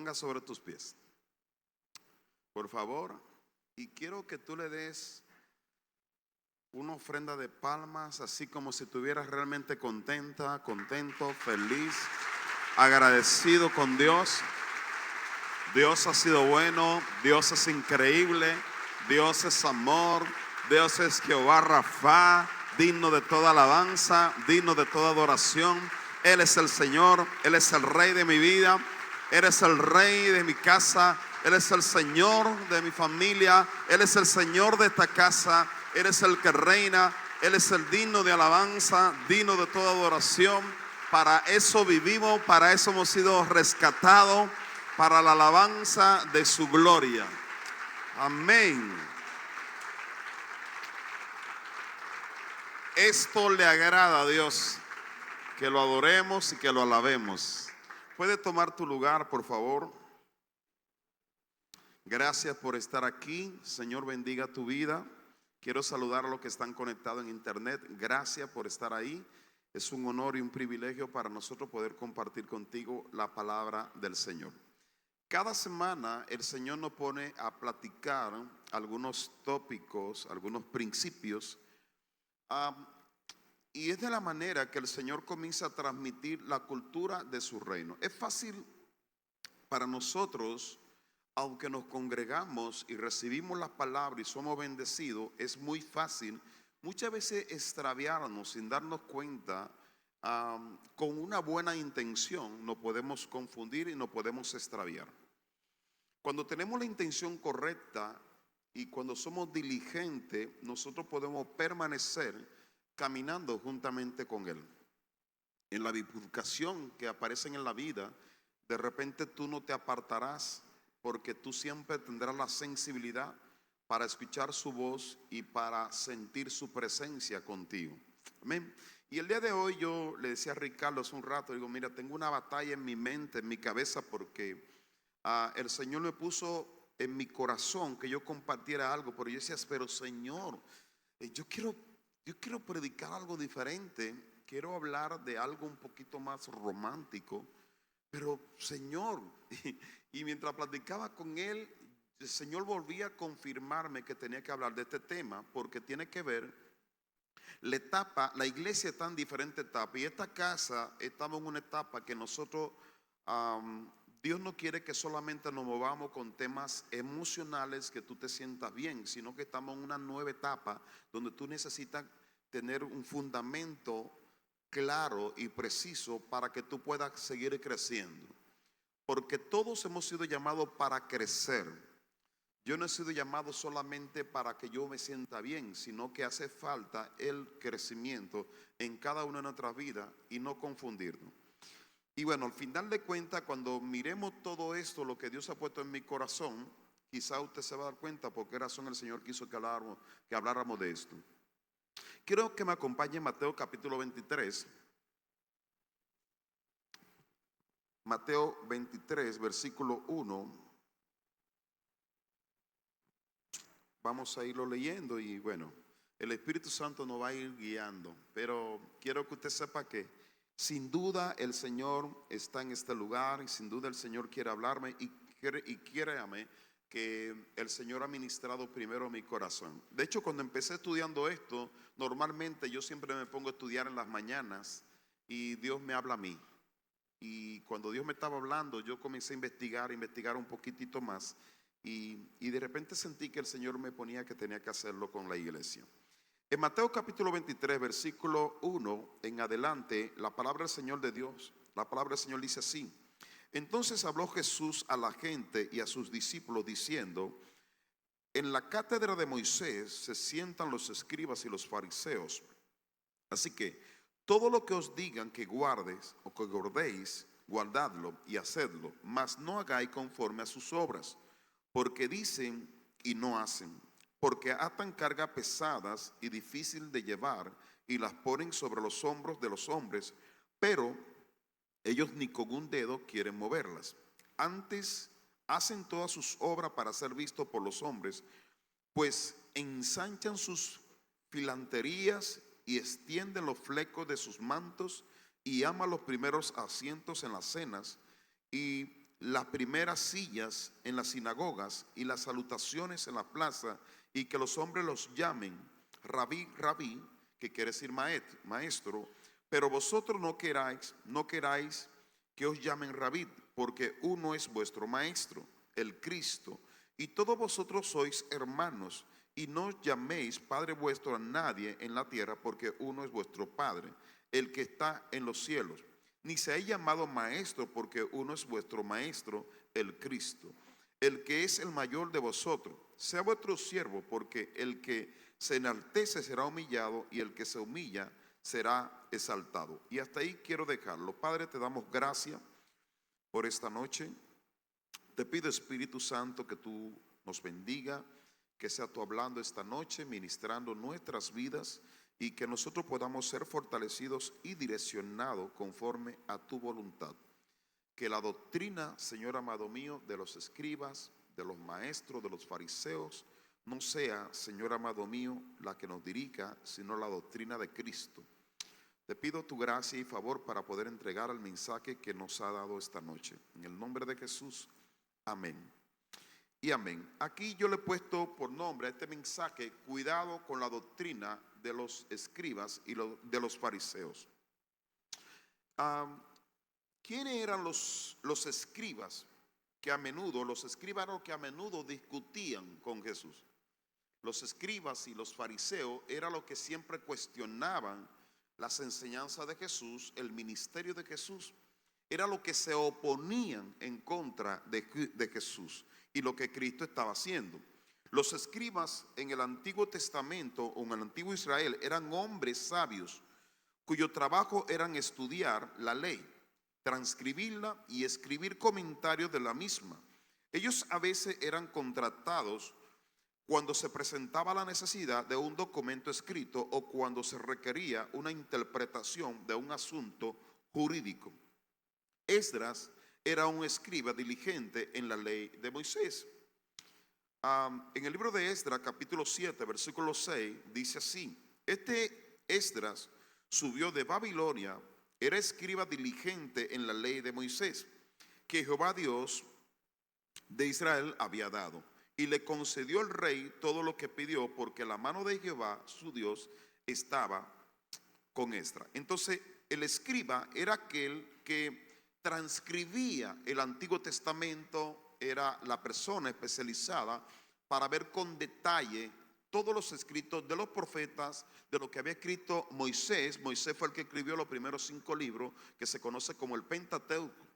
pongas sobre tus pies, por favor, y quiero que tú le des una ofrenda de palmas, así como si estuvieras realmente contenta, contento, feliz, agradecido con Dios. Dios ha sido bueno, Dios es increíble, Dios es amor, Dios es Jehová Rafa, digno de toda alabanza, digno de toda adoración. Él es el Señor, Él es el Rey de mi vida, Él es el Rey de mi casa, Él es el Señor de mi familia, Él es el Señor de esta casa, Él es el que reina, Él es el digno de alabanza, digno de toda adoración. Para eso vivimos, para eso hemos sido rescatados, para la alabanza de su gloria. Amén. Esto le agrada a Dios, que lo adoremos y que lo alabemos. ¿Puede tomar tu lugar, por favor? Gracias por estar aquí. Señor, bendiga tu vida. Quiero saludar a los que están conectados en internet. Gracias por estar ahí. Es un honor y un privilegio para nosotros poder compartir contigo la palabra del Señor. Cada semana el Señor nos pone a platicar algunos tópicos, algunos principios, y es de la manera que el Señor comienza a transmitir la cultura de su reino. Es fácil para nosotros, aunque nos congregamos y recibimos la palabra y somos bendecidos, es muy fácil muchas veces extraviarnos sin darnos cuenta. Con una buena intención nos podemos confundir y nos podemos extraviar. Cuando tenemos la intención correcta y cuando somos diligentes, nosotros podemos permanecer caminando juntamente con Él. En la bifurcación que aparecen en la vida, de repente tú no te apartarás, porque tú siempre tendrás la sensibilidad para escuchar su voz y para sentir su presencia contigo. Amén. Y el día de hoy yo le decía a Ricardo hace un rato, digo, mira, tengo una batalla en mi mente, en mi cabeza, porque el Señor me puso en mi corazón que yo compartiera algo, pero yo decía, pero Señor, yo quiero predicar algo diferente, quiero hablar de algo un poquito más romántico, pero Señor, y mientras platicaba con Él, el Señor volvía a confirmarme que tenía que hablar de este tema, porque tiene que ver la etapa. La iglesia está en diferentes etapas, y esta casa estamos en una etapa que nosotros, Dios no quiere que solamente nos movamos con temas emocionales, que tú te sientas bien, sino que estamos en una nueva etapa donde tú necesitas tener un fundamento claro y preciso para que tú puedas seguir creciendo. Porque todos hemos sido llamados para crecer. Yo no he sido llamado solamente para que yo me sienta bien, sino que hace falta el crecimiento en cada una de nuestras vidas y no confundirnos. Y bueno, al final de cuentas, cuando miremos todo esto, lo que Dios ha puesto en mi corazón, quizá usted se va a dar cuenta por qué razón el Señor quiso que habláramos de esto. Quiero que me acompañe en Mateo capítulo 23. Mateo 23, versículo 1. Vamos a irlo leyendo y bueno, el Espíritu Santo nos va a ir guiando. Pero quiero que usted sepa que sin duda el Señor está en este lugar y sin duda el Señor quiere hablarme y créame que el Señor ha ministrado primero mi corazón. De hecho, cuando empecé estudiando esto, normalmente yo siempre me pongo a estudiar en las mañanas y Dios me habla a mí. Y cuando Dios me estaba hablando, yo comencé a investigar un poquitito más. Y de repente sentí que el Señor me ponía que tenía que hacerlo con la iglesia. En Mateo capítulo 23, versículo 1 en adelante, la palabra del Señor de Dios, la palabra del Señor dice así: entonces habló Jesús a la gente y a sus discípulos diciendo: en la cátedra de Moisés se sientan los escribas y los fariseos. Así que todo lo que os digan que guardes o que guardéis, guardadlo y hacedlo, mas no hagáis conforme a sus obras, porque dicen y no hacen, porque atan cargas pesadas y difícil de llevar y las ponen sobre los hombros de los hombres, pero ellos ni con un dedo quieren moverlas. Antes hacen todas sus obras para ser vistos por los hombres, pues ensanchan sus filanterías y extienden los flecos de sus mantos y aman los primeros asientos en las cenas y las primeras sillas en las sinagogas y las salutaciones en la plaza, y que los hombres los llamen rabí, rabí, que quiere decir maestro, pero vosotros no queráis que os llamen rabí, porque uno es vuestro maestro, el Cristo, y todos vosotros sois hermanos, y no os llaméis Padre vuestro a nadie en la tierra, porque uno es vuestro Padre, el que está en los cielos. Ni seáis llamado maestro, porque uno es vuestro maestro, el Cristo. El que es el mayor de vosotros, sea vuestro siervo, porque el que se enaltece será humillado, y el que se humilla será exaltado. Y hasta ahí quiero dejarlo. Padre, te damos gracias por esta noche. Te pido, Espíritu Santo, que tú nos bendiga, que sea tú hablando esta noche, ministrando nuestras vidas, y que nosotros podamos ser fortalecidos y direccionados conforme a tu voluntad. Que la doctrina, Señor amado mío, de los escribas, de los maestros, de los fariseos, no sea, Señor amado mío, la que nos dirija, sino la doctrina de Cristo. Te pido tu gracia y favor para poder entregar el mensaje que nos ha dado esta noche. En el nombre de Jesús, amén. Y amén. Aquí yo le he puesto por nombre a este mensaje: cuidado con la doctrina de los escribas y de los fariseos. ¿Quiénes eran los escribas? Los escribas eran los que a menudo discutían con Jesús. Los escribas y los fariseos eran los que siempre cuestionaban las enseñanzas de Jesús, el ministerio de Jesús. Era lo que se oponían en contra de Jesús y lo que Cristo estaba haciendo. Los escribas en el Antiguo Testamento o en el Antiguo Israel eran hombres sabios cuyo trabajo era estudiar la ley, transcribirla y escribir comentarios de la misma. Ellos a veces eran contratados cuando se presentaba la necesidad de un documento escrito o cuando se requería una interpretación de un asunto jurídico. Esdras era un escriba diligente en la ley de Moisés. En el libro de Esdras, capítulo 7, versículo 6, dice así: este Esdras subió de Babilonia, era escriba diligente en la ley de Moisés, que Jehová Dios de Israel había dado, y le concedió el rey todo lo que pidió, porque la mano de Jehová su Dios estaba con Esdras. Entonces el escriba era aquel que transcribía el Antiguo Testamento, era la persona especializada para ver con detalle todos los escritos de los profetas, de lo que había escrito Moisés. Moisés fue el que escribió los primeros 5 libros, que se conoce como el Pentateuco.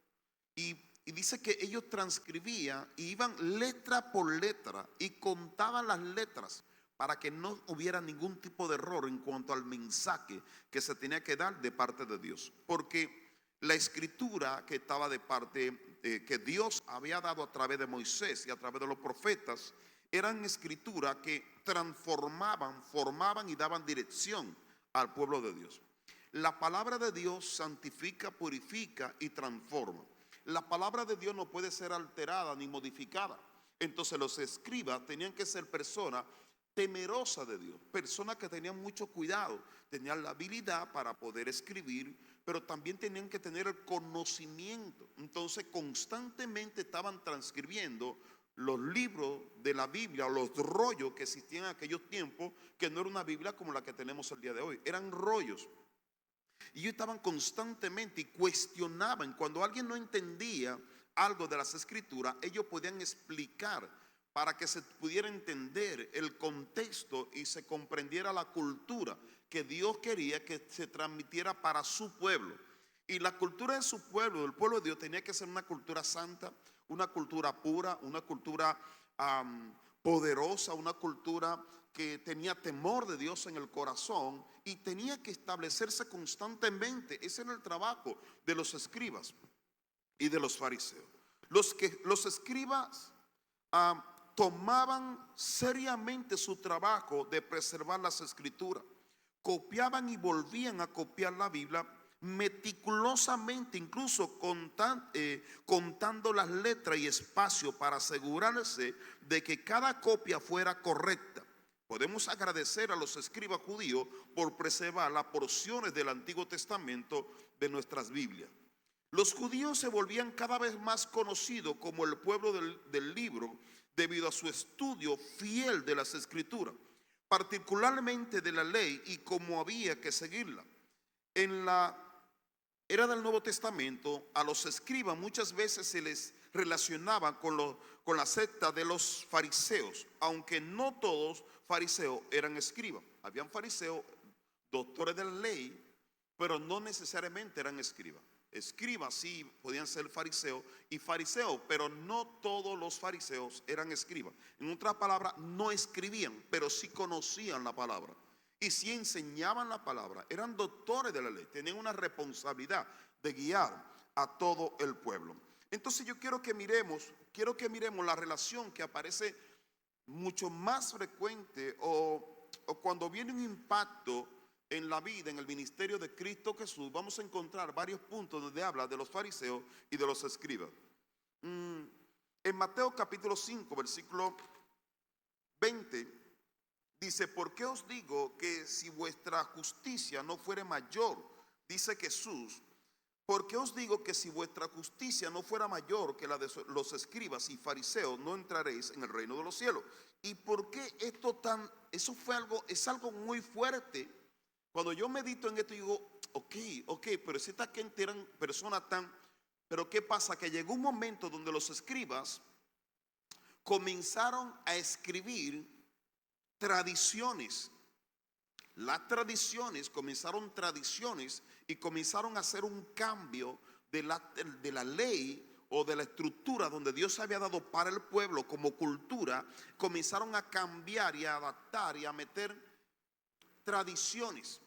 Y dice que ellos transcribían y iban letra por letra y contaban las letras para que no hubiera ningún tipo de error en cuanto al mensaje que se tenía que dar de parte de Dios. Porque la escritura que estaba de parte, que Dios había dado a través de Moisés y a través de los profetas, eran escrituras que transformaban, formaban y daban dirección al pueblo de Dios. La palabra de Dios santifica, purifica y transforma. La palabra de Dios no puede ser alterada ni modificada. Entonces los escribas tenían que ser personas temerosas de Dios, personas que tenían mucho cuidado, tenían la habilidad para poder escribir, pero también tenían que tener el conocimiento. Entonces constantemente estaban transcribiendo los libros de la Biblia, o los rollos que existían en aquellos tiempos, que no era una Biblia como la que tenemos el día de hoy, eran rollos. Y ellos estaban constantemente y cuestionaban. Cuando alguien no entendía algo de las escrituras, ellos podían explicar para que se pudiera entender el contexto y se comprendiera la cultura que Dios quería que se transmitiera para su pueblo. Y la cultura de su pueblo, del pueblo de Dios, tenía que ser una cultura santa, una cultura pura, una cultura poderosa, una cultura que tenía temor de Dios en el corazón y tenía que establecerse constantemente. Ese era el trabajo de los escribas y de los fariseos. Los escribas tomaban seriamente su trabajo de preservar las escrituras, copiaban y volvían a copiar la Biblia meticulosamente, incluso contando las letras y espacio para asegurarse de que cada copia fuera correcta. Podemos agradecer a los escribas judíos por preservar las porciones del Antiguo Testamento de nuestras Biblias. Los judíos se volvían cada vez más conocidos como el pueblo del libro debido a su estudio fiel de las escrituras, particularmente de la ley y cómo había que seguirla. En la era del Nuevo Testamento, a los escribas muchas veces se les relacionaba con la secta de los fariseos, aunque no todos fariseos eran escribas. Habían fariseos, doctores de la ley, pero no necesariamente eran escribas. Escribas sí podían ser fariseos y fariseos, pero no todos los fariseos eran escribas. En otras palabras, no escribían, pero sí conocían la palabra. Y sí enseñaban la palabra, eran doctores de la ley, tenían una responsabilidad de guiar a todo el pueblo. Entonces yo quiero que miremos la relación que aparece mucho más frecuente o cuando viene un impacto en la vida, en el ministerio de Cristo Jesús. Vamos a encontrar varios puntos donde habla de los fariseos y de los escribas. En Mateo capítulo 5, versículo 20, dice: ¿por qué os digo que si vuestra justicia no fuere mayor? Dice Jesús: ¿por qué os digo que si vuestra justicia no fuera mayor que la de los escribas y fariseos, no entraréis en el reino de los cielos? ¿Y por qué eso es algo muy fuerte? Cuando yo medito en esto, digo, ok, pero si esta gente eran personas pero ¿qué pasa? Que llegó un momento donde los escribas comenzaron a escribir tradiciones. Las tradiciones comenzaron tradiciones y comenzaron a hacer un cambio de la ley o de la estructura donde Dios había dado para el pueblo como cultura. Comenzaron a cambiar y a adaptar y a meter tradiciones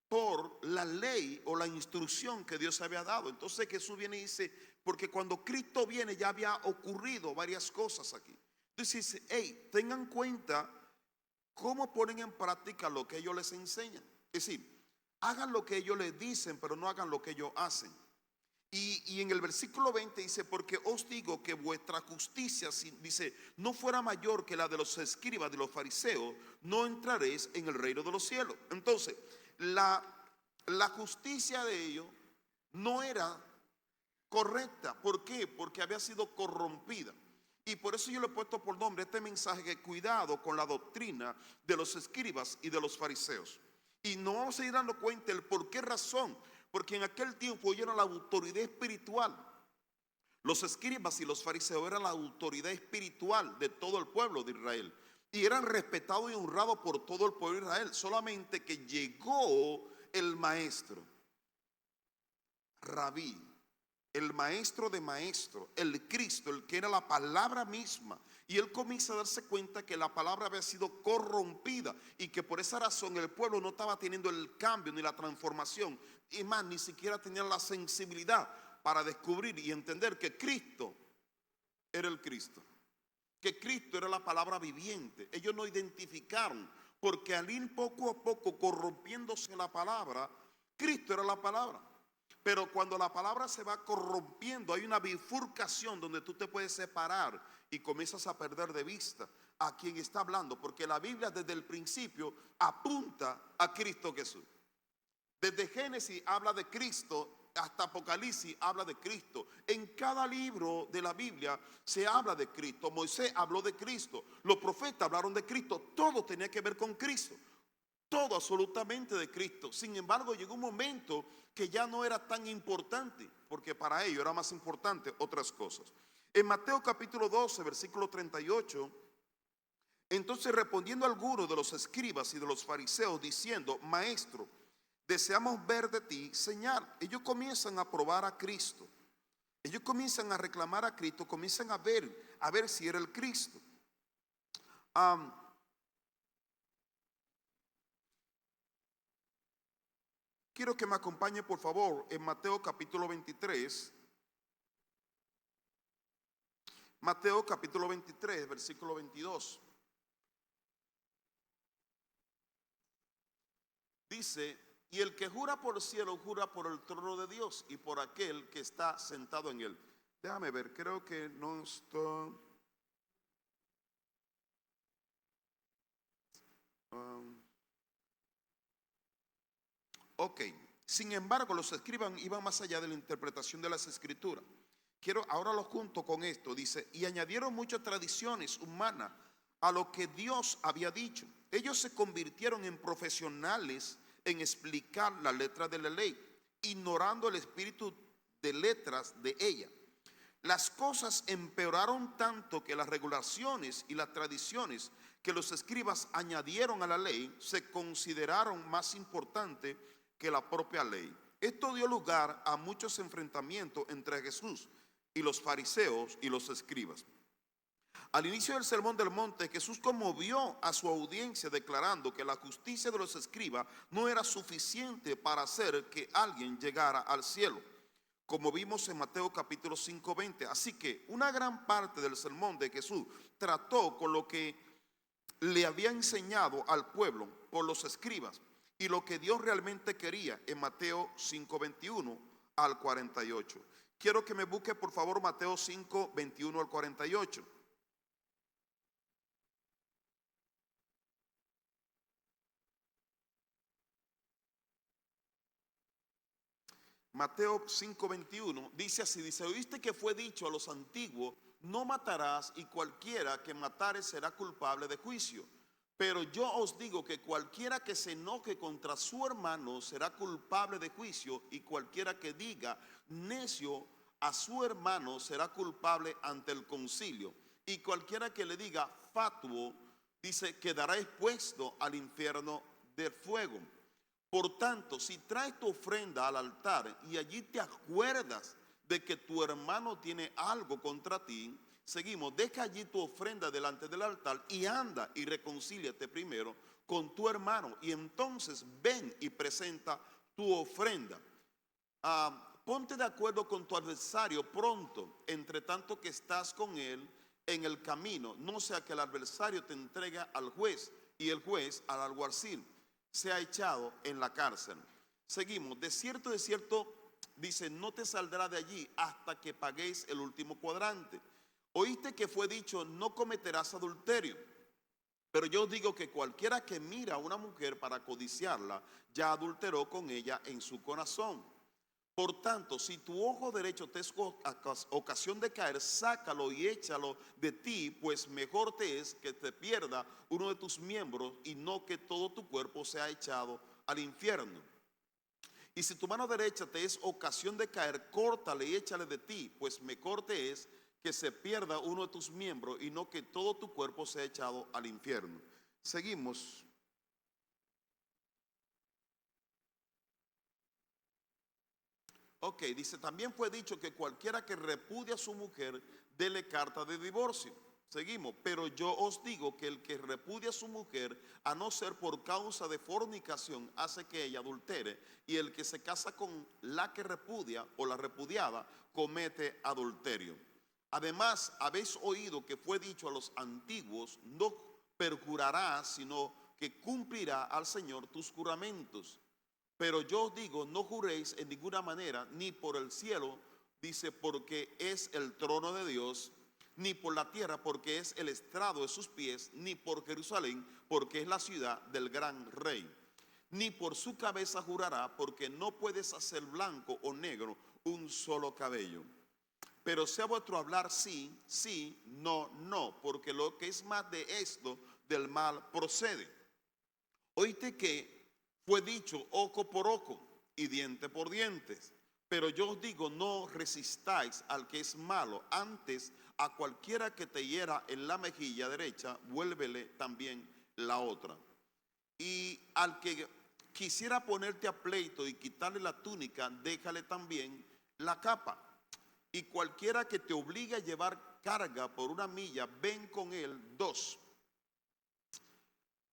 por la ley o la instrucción que Dios había dado. Entonces Jesús viene y dice, porque cuando Cristo viene ya había ocurrido varias cosas aquí. Entonces dice, hey, tengan cuenta cómo ponen en práctica lo que ellos les enseñan. Es decir, hagan lo que ellos les dicen, pero no hagan lo que ellos hacen. Y en el versículo 20 dice: porque os digo que vuestra justicia, dice, no fuera mayor que la de los escribas, de los fariseos, no entraréis en el reino de los cielos. Entonces, la justicia de ellos no era correcta. ¿Por qué? Porque había sido corrompida. Y por eso yo le he puesto por nombre este mensaje, que cuidado con la doctrina de los escribas y de los fariseos. Y nos vamos a ir dando cuenta el por qué razón. Porque en aquel tiempo ellos eran la autoridad espiritual. Los escribas y los fariseos eran la autoridad espiritual de todo el pueblo de Israel. Y eran respetados y honrados por todo el pueblo de Israel. Solamente que llegó el maestro, Rabí, el maestro de maestros, el Cristo, el que era la palabra misma. Y él comienza a darse cuenta que la palabra había sido corrompida y que por esa razón el pueblo no estaba teniendo el cambio ni la transformación. Y más, ni siquiera tenían la sensibilidad para descubrir y entender que Cristo era el Cristo, que Cristo era la palabra viviente. Ellos no identificaron, porque al ir poco a poco corrompiéndose la palabra, Cristo era la palabra. Pero cuando la palabra se va corrompiendo, hay una bifurcación donde tú te puedes separar y comienzas a perder de vista a quien está hablando, porque la Biblia desde el principio apunta a Cristo Jesús. Desde Génesis habla de Cristo hasta Apocalipsis habla de Cristo. En cada libro de la Biblia se habla de Cristo. Moisés habló de Cristo, los profetas hablaron de Cristo. Todo tenía que ver con Cristo, todo absolutamente de Cristo. Sin embargo, llegó un momento que ya no era tan importante, porque para ellos era más importante otras cosas. En Mateo capítulo 12, versículo 38, entonces respondiendo algunos de los escribas y de los fariseos, diciendo: maestro, deseamos ver de ti señal. Ellos comienzan a probar a Cristo. Ellos comienzan a reclamar a Cristo, comienzan a ver si era el Cristo. Quiero que me acompañe, por favor, en Mateo capítulo 23. Mateo capítulo 23, versículo 22. Dice: y el que jura por el cielo, jura por el trono de Dios y por aquel que está sentado en él. Déjame ver, creo que no está. Ok, Sin embargo, los escribas iban más allá de la interpretación de las escrituras. Ahora lo junto con esto, dice, y añadieron muchas tradiciones humanas a lo que Dios había dicho. Ellos se convirtieron en profesionales en explicar la letra de la ley, ignorando el espíritu de letras de ella. Las cosas empeoraron tanto que las regulaciones y las tradiciones que los escribas añadieron a la ley se consideraron más importantes que la propia ley. Esto dio lugar a muchos enfrentamientos entre Jesús y los fariseos y los escribas. Al inicio del Sermón del Monte, Jesús conmovió a su audiencia declarando que la justicia de los escribas no era suficiente para hacer que alguien llegara al cielo, como vimos en Mateo capítulo 5:20. Así que una gran parte del sermón de Jesús trató con lo que le había enseñado al pueblo por los escribas y lo que Dios realmente quería en Mateo 5:21 al 48. Quiero que me busque por favor Mateo 5:21 al 48. Mateo 5:21 dice así, dice, oíste que fue dicho a los antiguos, no matarás, y cualquiera que matare será culpable de juicio. Pero yo os digo que cualquiera que se enoje contra su hermano será culpable de juicio, y cualquiera que diga necio a su hermano será culpable ante el concilio. Y cualquiera que le diga fatuo, dice, quedará expuesto al infierno del fuego. Por tanto, si traes tu ofrenda al altar y allí te acuerdas de que tu hermano tiene algo contra ti, seguimos, deja allí tu ofrenda delante del altar y anda y reconcíliate primero con tu hermano y entonces ven y presenta tu ofrenda. Ponte de acuerdo con tu adversario pronto, entre tanto que estás con él en el camino, no sea que el adversario te entregue al juez y el juez al alguacil, sea echado en la cárcel. Seguimos, de cierto, dice, no te saldrá de allí hasta que paguéis el último cuadrante. Oíste que fue dicho, no cometerás adulterio. Pero yo os digo que cualquiera que mira a una mujer para codiciarla, ya adulteró con ella en su corazón. Por tanto, si tu ojo derecho te es ocasión de caer, sácalo y échalo de ti, pues mejor te es que te pierda uno de tus miembros y no que todo tu cuerpo sea echado al infierno. Y si tu mano derecha te es ocasión de caer, córtale y échale de ti, pues mejor te es que se pierda uno de tus miembros y no que todo tu cuerpo sea echado al infierno. Seguimos. Ok, dice, también fue dicho que cualquiera que repudia a su mujer, dele carta de divorcio. Seguimos, pero yo os digo que el que repudia a su mujer, a no ser por causa de fornicación, hace que ella adultere, y el que se casa con la que repudia o la repudiada, comete adulterio. Además, habéis oído que fue dicho a los antiguos, no perjurarás, sino que cumplirá al Señor tus juramentos. Pero yo os digo, no juréis en ninguna manera, ni por el cielo, dice, porque es el trono de Dios, ni por la tierra, porque es el estrado de sus pies, ni por Jerusalén, porque es la ciudad del gran rey. Ni por su cabeza jurará, porque no puedes hacer blanco o negro un solo cabello. Pero sea vuestro hablar sí, sí, no, no, porque lo que es más de esto, del mal procede. Oíste que fue dicho ojo por ojo y diente por dientes. Pero yo os digo, no resistáis al que es malo. Antes, a cualquiera que te hiera en la mejilla derecha, vuélvele también la otra. Y al que quisiera ponerte a pleito y quitarle la túnica, déjale también la capa. Y cualquiera que te obligue a llevar carga por una milla, ven con él 2.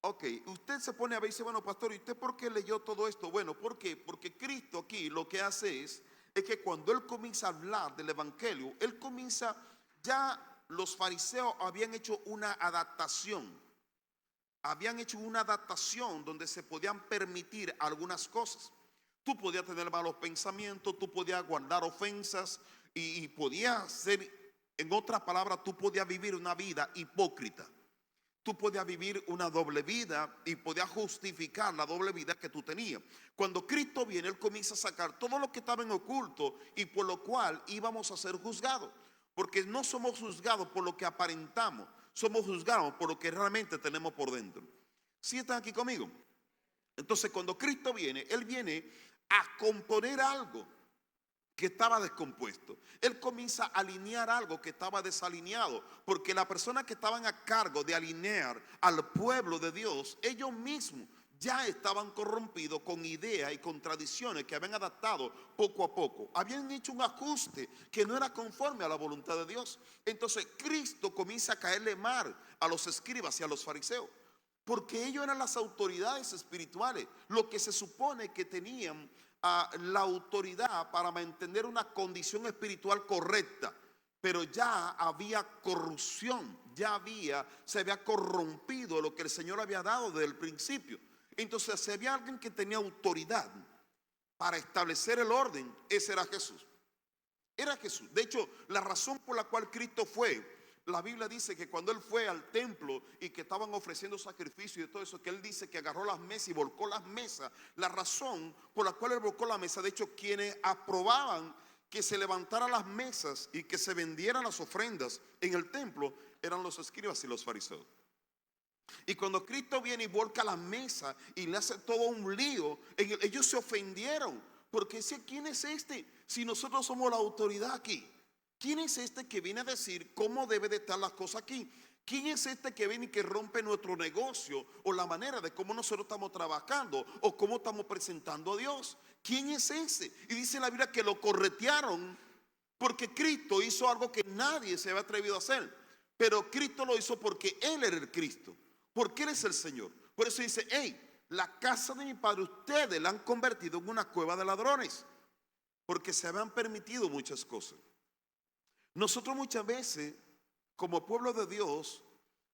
Ok, usted se pone a ver y dice, bueno, pastor, ¿y usted por qué leyó todo esto? Bueno, ¿por qué? Porque Cristo aquí lo que hace es que cuando Él comienza a hablar del Evangelio, Él comienza, ya los fariseos habían hecho una adaptación donde se podían permitir algunas cosas. Tú podías tener malos pensamientos, tú podías guardar ofensas y podías ser, en otras palabras, tú podías vivir una vida hipócrita. tú podías vivir una doble vida y podías justificar la doble vida que tú tenías. Cuando Cristo viene, Él comienza a sacar todo lo que estaba en oculto y por lo cual íbamos a ser juzgados. Porque no somos juzgados por lo que aparentamos, somos juzgados por lo que realmente tenemos por dentro. ¿Sí están aquí conmigo? Entonces, cuando Cristo viene, Él viene a componer algo que estaba descompuesto. Él comienza a alinear algo que estaba desalineado, porque las personas que estaban a cargo de alinear al pueblo de Dios, ellos mismos ya estaban corrompidos con ideas y con tradiciones que habían adaptado poco a poco. Habían hecho un ajuste que no era conforme a la voluntad de Dios. Entonces Cristo comienza a caerle mal a los escribas y a los fariseos, porque ellos eran las autoridades espirituales, lo que se supone que tenían la autoridad para mantener una condición espiritual correcta. Pero ya había corrupción, se había corrompido lo que el Señor había dado desde el principio. Entonces, si había alguien que tenía autoridad para establecer el orden, ese era Jesús. Era Jesús. De hecho, la razón por la cual Cristo fue, la Biblia dice que cuando Él fue al templo y que estaban ofreciendo sacrificio y todo eso, que Él dice que agarró las mesas y volcó las mesas. La razón por la cual Él volcó la mesa, de hecho, quienes aprobaban que se levantaran las mesas y que se vendieran las ofrendas en el templo, eran los escribas y los fariseos. Y cuando Cristo viene y volca la mesa y le hace todo un lío, ellos se ofendieron, porque decían, ¿quién es este? Si nosotros somos la autoridad aquí. ¿Quién es este que viene a decir cómo debe de estar las cosas aquí? ¿Quién es este que viene y que rompe nuestro negocio o la manera de cómo nosotros estamos trabajando o cómo estamos presentando a Dios? ¿Quién es ese? Y dice la Biblia que lo corretearon porque Cristo hizo algo que nadie se había atrevido a hacer. Pero Cristo lo hizo porque Él era el Cristo, porque Él es el Señor. Por eso dice, hey, la casa de mi padre ustedes la han convertido en una cueva de ladrones, porque se habían permitido muchas cosas. Nosotros muchas veces, como pueblo de Dios,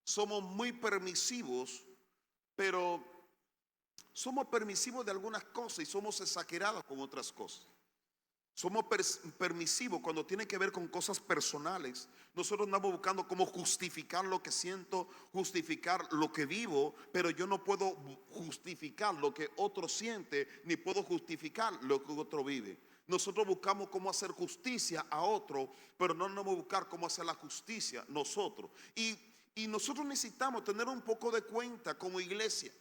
somos muy permisivos, pero somos permisivos de algunas cosas y somos exagerados con otras cosas. Somos permisivos cuando tiene que ver con cosas personales. Nosotros andamos buscando cómo justificar lo que siento, justificar lo que vivo, pero yo no puedo justificar lo que otro siente, ni puedo justificar lo que otro vive. Nosotros buscamos cómo hacer justicia a otro, pero no vamos a buscar cómo hacer la justicia nosotros. Y nosotros necesitamos tener un poco de cuenta como iglesia.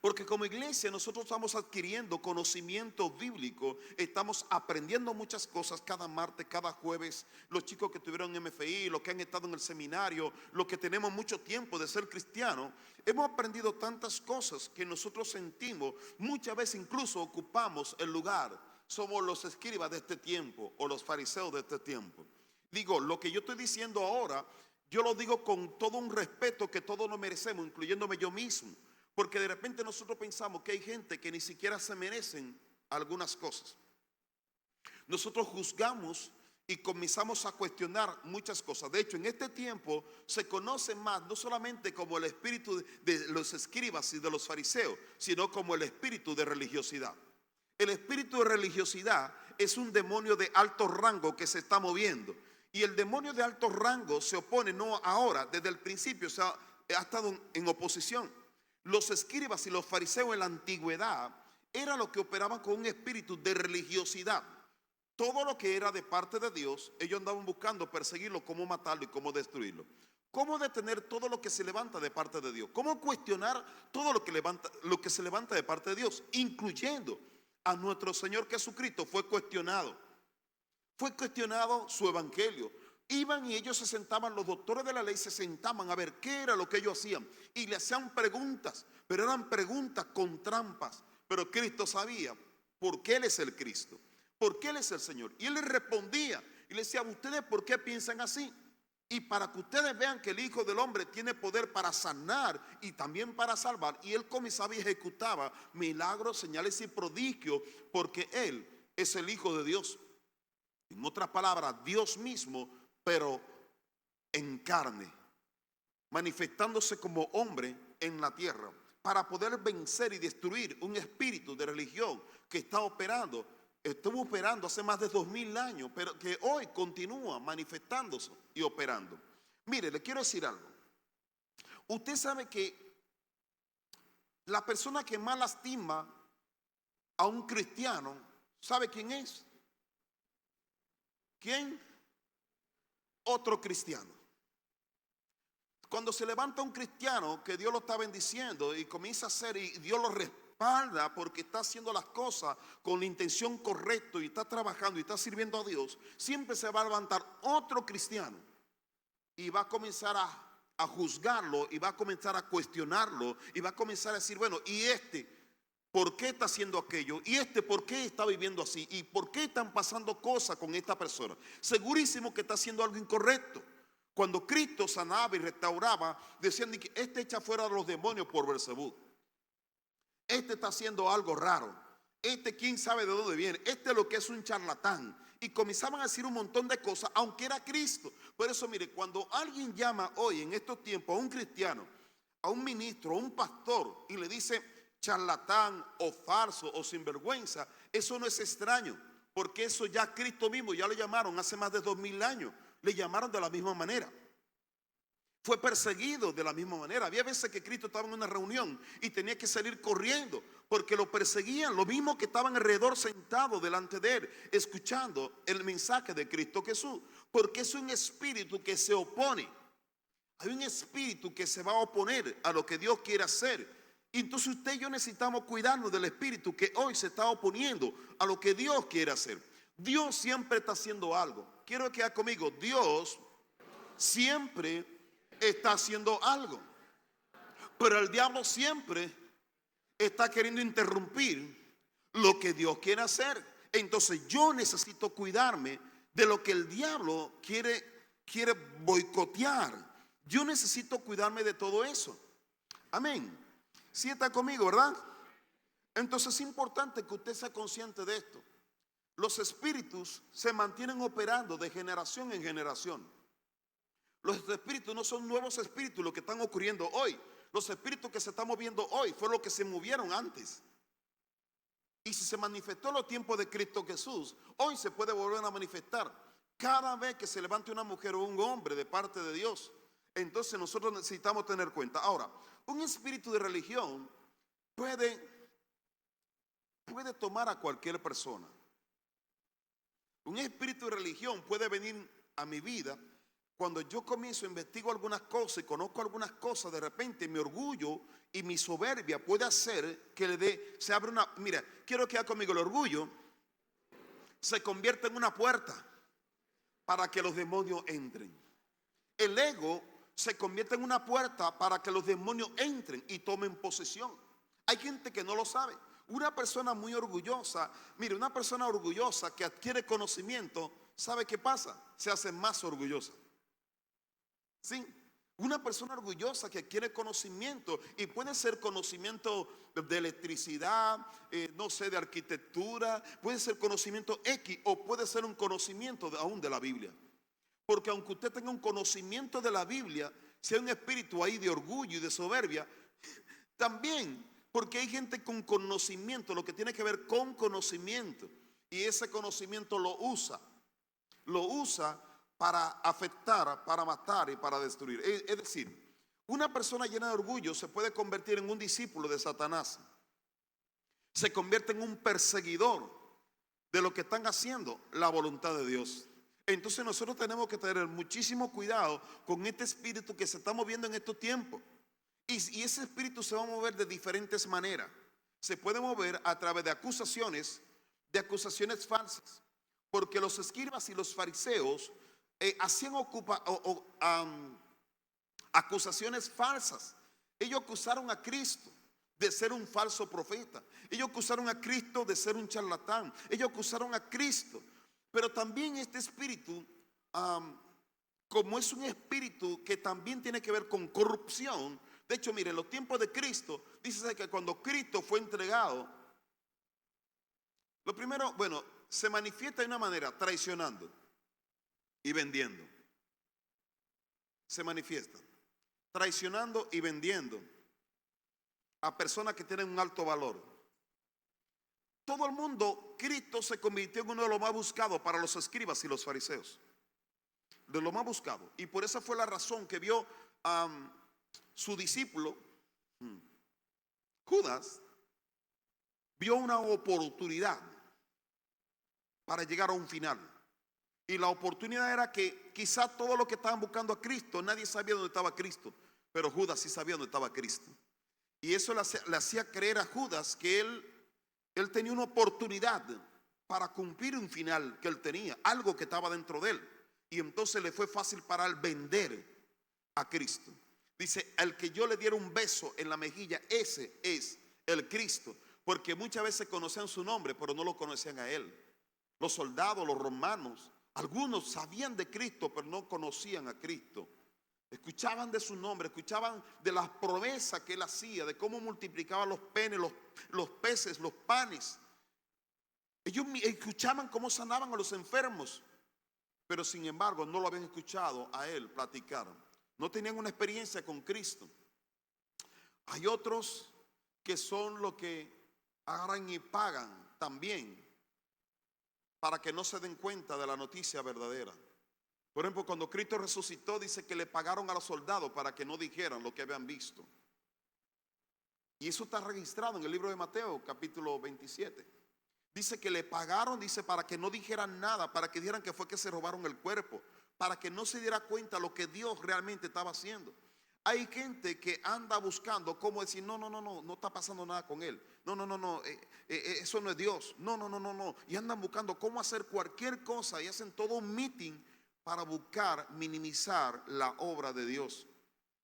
Porque como iglesia nosotros estamos adquiriendo conocimiento bíblico, estamos aprendiendo muchas cosas cada martes, cada jueves. Los chicos que tuvieron MFI, los que han estado en el seminario, los que tenemos mucho tiempo de ser cristianos, hemos aprendido tantas cosas que nosotros sentimos, muchas veces incluso ocupamos el lugar. Somos los escribas de este tiempo o los fariseos de este tiempo. Digo, lo que yo estoy diciendo ahora, yo lo digo con todo un respeto que todos nos merecemos, incluyéndome yo mismo. Porque de repente nosotros pensamos que hay gente que ni siquiera se merecen algunas cosas. Nosotros juzgamos y comenzamos a cuestionar muchas cosas. De hecho, en este tiempo se conoce más no solamente como el espíritu de los escribas y de los fariseos, sino como el espíritu de religiosidad. El espíritu de religiosidad es un demonio de alto rango que se está moviendo. Y el demonio de alto rango se opone no ahora, desde el principio, ha estado en oposición. Los escribas y los fariseos en la antigüedad era lo que operaban con un espíritu de religiosidad. Todo lo que era de parte de Dios, ellos andaban buscando perseguirlo, cómo matarlo y cómo destruirlo. Cómo detener todo lo que se levanta de parte de Dios. Cómo cuestionar todo lo que se levanta de parte de Dios, incluyendo a nuestro Señor Jesucristo. Fue cuestionado su evangelio. Iban y ellos se sentaban, los doctores de la ley se sentaban a ver qué era lo que ellos hacían y le hacían preguntas, pero eran preguntas con trampas. Pero Cristo sabía por qué Él es el Cristo, por qué Él es el Señor. Y Él les respondía y les decía, ¿ustedes por qué piensan así? Y para que ustedes vean que el Hijo del Hombre tiene poder para sanar y también para salvar. Y Él comenzaba y ejecutaba milagros, señales y prodigios, porque Él es el Hijo de Dios. En otras palabras, Dios mismo, pero en carne, manifestándose como hombre en la tierra, para poder vencer y destruir un espíritu de religión que estuvo operando hace más de 2000 años, pero que hoy continúa manifestándose y operando. Mire, le quiero decir algo. Usted sabe que la persona que más lastima a un cristiano, ¿sabe quién es? ¿Quién? Otro cristiano. Cuando se levanta un cristiano que Dios lo está bendiciendo y comienza a hacer, y Dios lo respalda porque está haciendo las cosas con la intención correcta y está trabajando y está sirviendo a Dios, siempre se va a levantar otro cristiano y va a comenzar a juzgarlo, y va a comenzar a cuestionarlo, y va a comenzar a decir, bueno, ¿y este por qué está haciendo aquello? ¿Y este por qué está viviendo así? ¿Y por qué están pasando cosas con esta persona? Segurísimo que está haciendo algo incorrecto. Cuando Cristo sanaba y restauraba, decían que este echa fuera a los demonios por Beelzebú. Este está haciendo algo raro. Este quién sabe de dónde viene. Este es lo que es un charlatán. Y comenzaban a decir un montón de cosas, aunque era Cristo. Por eso, mire, cuando alguien llama hoy en estos tiempos a un cristiano, a un ministro, a un pastor, y le dice charlatán o falso o sinvergüenza, eso no es extraño, porque eso ya Cristo mismo ya lo llamaron hace más de 2000 años. Le llamaron de la misma manera. Fue perseguido de la misma manera. Había veces que Cristo estaba en una reunión y tenía que salir corriendo porque lo perseguían, lo mismo que estaban alrededor sentados delante de él, escuchando el mensaje de Cristo Jesús. Porque es un espíritu que se opone. Hay un espíritu que se va a oponer a lo que Dios quiere hacer. Y entonces usted y yo necesitamos cuidarnos del espíritu que hoy se está oponiendo a lo que Dios quiere hacer. Dios siempre está haciendo algo. Quiero que haga conmigo, Dios siempre está haciendo algo, pero el diablo siempre está queriendo interrumpir lo que Dios quiere hacer. Entonces yo necesito cuidarme de lo que el diablo quiere boicotear. Yo necesito cuidarme de todo eso. Amén. ¿Sí está conmigo, verdad? Entonces es importante que usted sea consciente de esto. Los espíritus se mantienen operando de generación en generación. Los espíritus no son nuevos espíritus los que están ocurriendo hoy. Los espíritus que se están moviendo hoy fueron los que se movieron antes. Y si se manifestó en los tiempos de Cristo Jesús, hoy se puede volver a manifestar cada vez que se levante una mujer o un hombre de parte de Dios. Entonces nosotros necesitamos tener cuenta. Ahora, un espíritu de religión puede tomar a cualquier persona. Un espíritu de religión puede venir a mi vida cuando yo comienzo, investigo algunas cosas y conozco algunas cosas. De repente mi orgullo y mi soberbia puede hacer que se abra una, mira, quiero que haga conmigo, el orgullo se convierte en una puerta para que los demonios entren. El ego se convierte en una puerta para que los demonios entren y tomen posesión. Hay gente que no lo sabe. Una persona muy orgullosa, mire, una persona orgullosa que adquiere conocimiento, ¿sabe qué pasa? Se hace más orgullosa. Sí, una persona orgullosa que adquiere conocimiento, y puede ser conocimiento de electricidad, no sé, de arquitectura, puede ser conocimiento X, o puede ser un conocimiento aún de la Biblia. Porque aunque usted tenga un conocimiento de la Biblia, si hay un espíritu ahí de orgullo y de soberbia, también, porque hay gente con conocimiento, lo que tiene que ver con conocimiento, y ese conocimiento lo usa para afectar, para matar y para destruir. Es decir, una persona llena de orgullo se puede convertir en un discípulo de Satanás, se convierte en un perseguidor de lo que están haciendo la voluntad de Dios. Entonces nosotros tenemos que tener muchísimo cuidado con este espíritu que se está moviendo en estos tiempos. Y ese espíritu se va a mover de diferentes maneras. Se puede mover a través de acusaciones falsas. Porque los escribas y los fariseos hacían acusaciones falsas. Ellos acusaron a Cristo de ser un falso profeta. Ellos acusaron a Cristo de ser un charlatán. Ellos acusaron a Cristo. Pero también este espíritu, como es un espíritu que también tiene que ver con corrupción. De hecho, mire, en los tiempos de Cristo, dice que cuando Cristo fue entregado, lo primero, bueno, se manifiesta de una manera traicionando y vendiendo. Se manifiesta traicionando y vendiendo a personas que tienen un alto valor. Todo el mundo, Cristo se convirtió en uno de los más buscados para los escribas y los fariseos. De lo más buscado. Y por esa fue la razón que vio su discípulo, Judas, vio una oportunidad para llegar a un final. Y la oportunidad era que quizás todo lo que estaban buscando a Cristo, nadie sabía dónde estaba Cristo, pero Judas sí sabía dónde estaba Cristo. Y eso le hacía creer a Judas que él tenía una oportunidad para cumplir un final que él tenía, algo que estaba dentro de él. Y entonces le fue fácil para él vender a Cristo. Dice, al que yo le diera un beso en la mejilla, ese es el Cristo. Porque muchas veces conocían su nombre, pero no lo conocían a él. Los soldados, los romanos, algunos sabían de Cristo, pero no conocían a Cristo. Escuchaban de su nombre, escuchaban de las promesas que él hacía, de cómo multiplicaba los peces, los peces, los panes. Ellos escuchaban cómo sanaban a los enfermos, pero sin embargo no lo habían escuchado a él platicar. No tenían una experiencia con Cristo. Hay otros que son los que agarran y pagan también para que no se den cuenta de la noticia verdadera. Por ejemplo, cuando Cristo resucitó, dice que le pagaron a los soldados para que no dijeran lo que habían visto. Y eso está registrado en el libro de Mateo, capítulo 27. Dice que le pagaron, dice, para que no dijeran nada, para que dijeran que fue que se robaron el cuerpo, para que no se diera cuenta lo que Dios realmente estaba haciendo. Hay gente que anda buscando cómo decir, no está pasando nada con él. Eso no es Dios. No. Y andan buscando cómo hacer cualquier cosa y hacen todo un meeting para buscar minimizar la obra de Dios.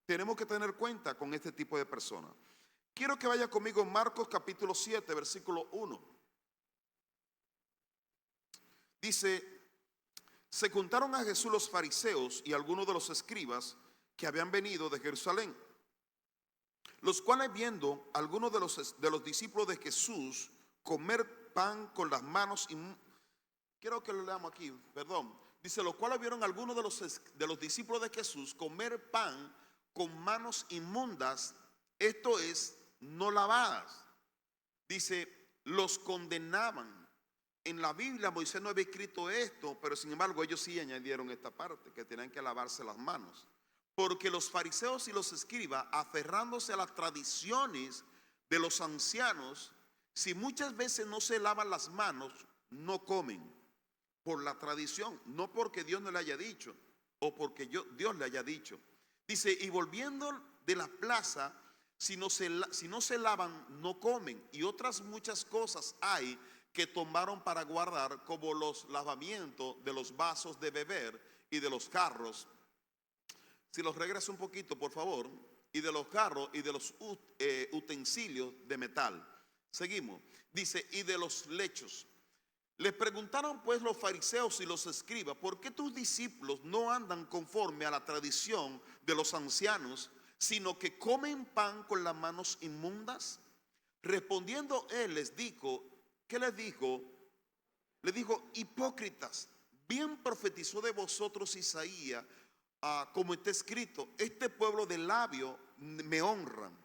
Tenemos que tener cuenta con este tipo de personas. Quiero que vaya conmigo en Marcos capítulo 7, versículo 1. Dice, se juntaron a Jesús los fariseos y algunos de los escribas que habían venido de Jerusalén, los cuales viendo a algunos de los discípulos de Jesús comer pan con las manos, quiero que lo leamos aquí, perdón. Dice, los cuales vieron a algunos de los discípulos de Jesús comer pan con manos inmundas, esto es, no lavadas. Dice, los condenaban. En la Biblia Moisés no había escrito esto, pero sin embargo ellos sí añadieron esta parte, que tenían que lavarse las manos. Porque los fariseos y los escribas, aferrándose a las tradiciones de los ancianos, si muchas veces no se lavan las manos, no comen. Por la tradición, no porque Dios no le haya dicho, o porque Dios le haya dicho. Dice, y volviendo de la plaza, si no se lavan, no comen. Y otras muchas cosas hay que tomaron para guardar, como los lavamientos de los vasos de beber y de los jarros. Si los regreso un poquito, por favor. Y de los jarros y de los utensilios de metal. Seguimos. Dice, y de los lechos. Les preguntaron pues los fariseos y los escribas, ¿por qué tus discípulos no andan conforme a la tradición de los ancianos, sino que comen pan con las manos inmundas? Respondiendo él les dijo, ¿qué les dijo? Les dijo, hipócritas, bien profetizó de vosotros Isaías, como está escrito, este pueblo de labio me honran,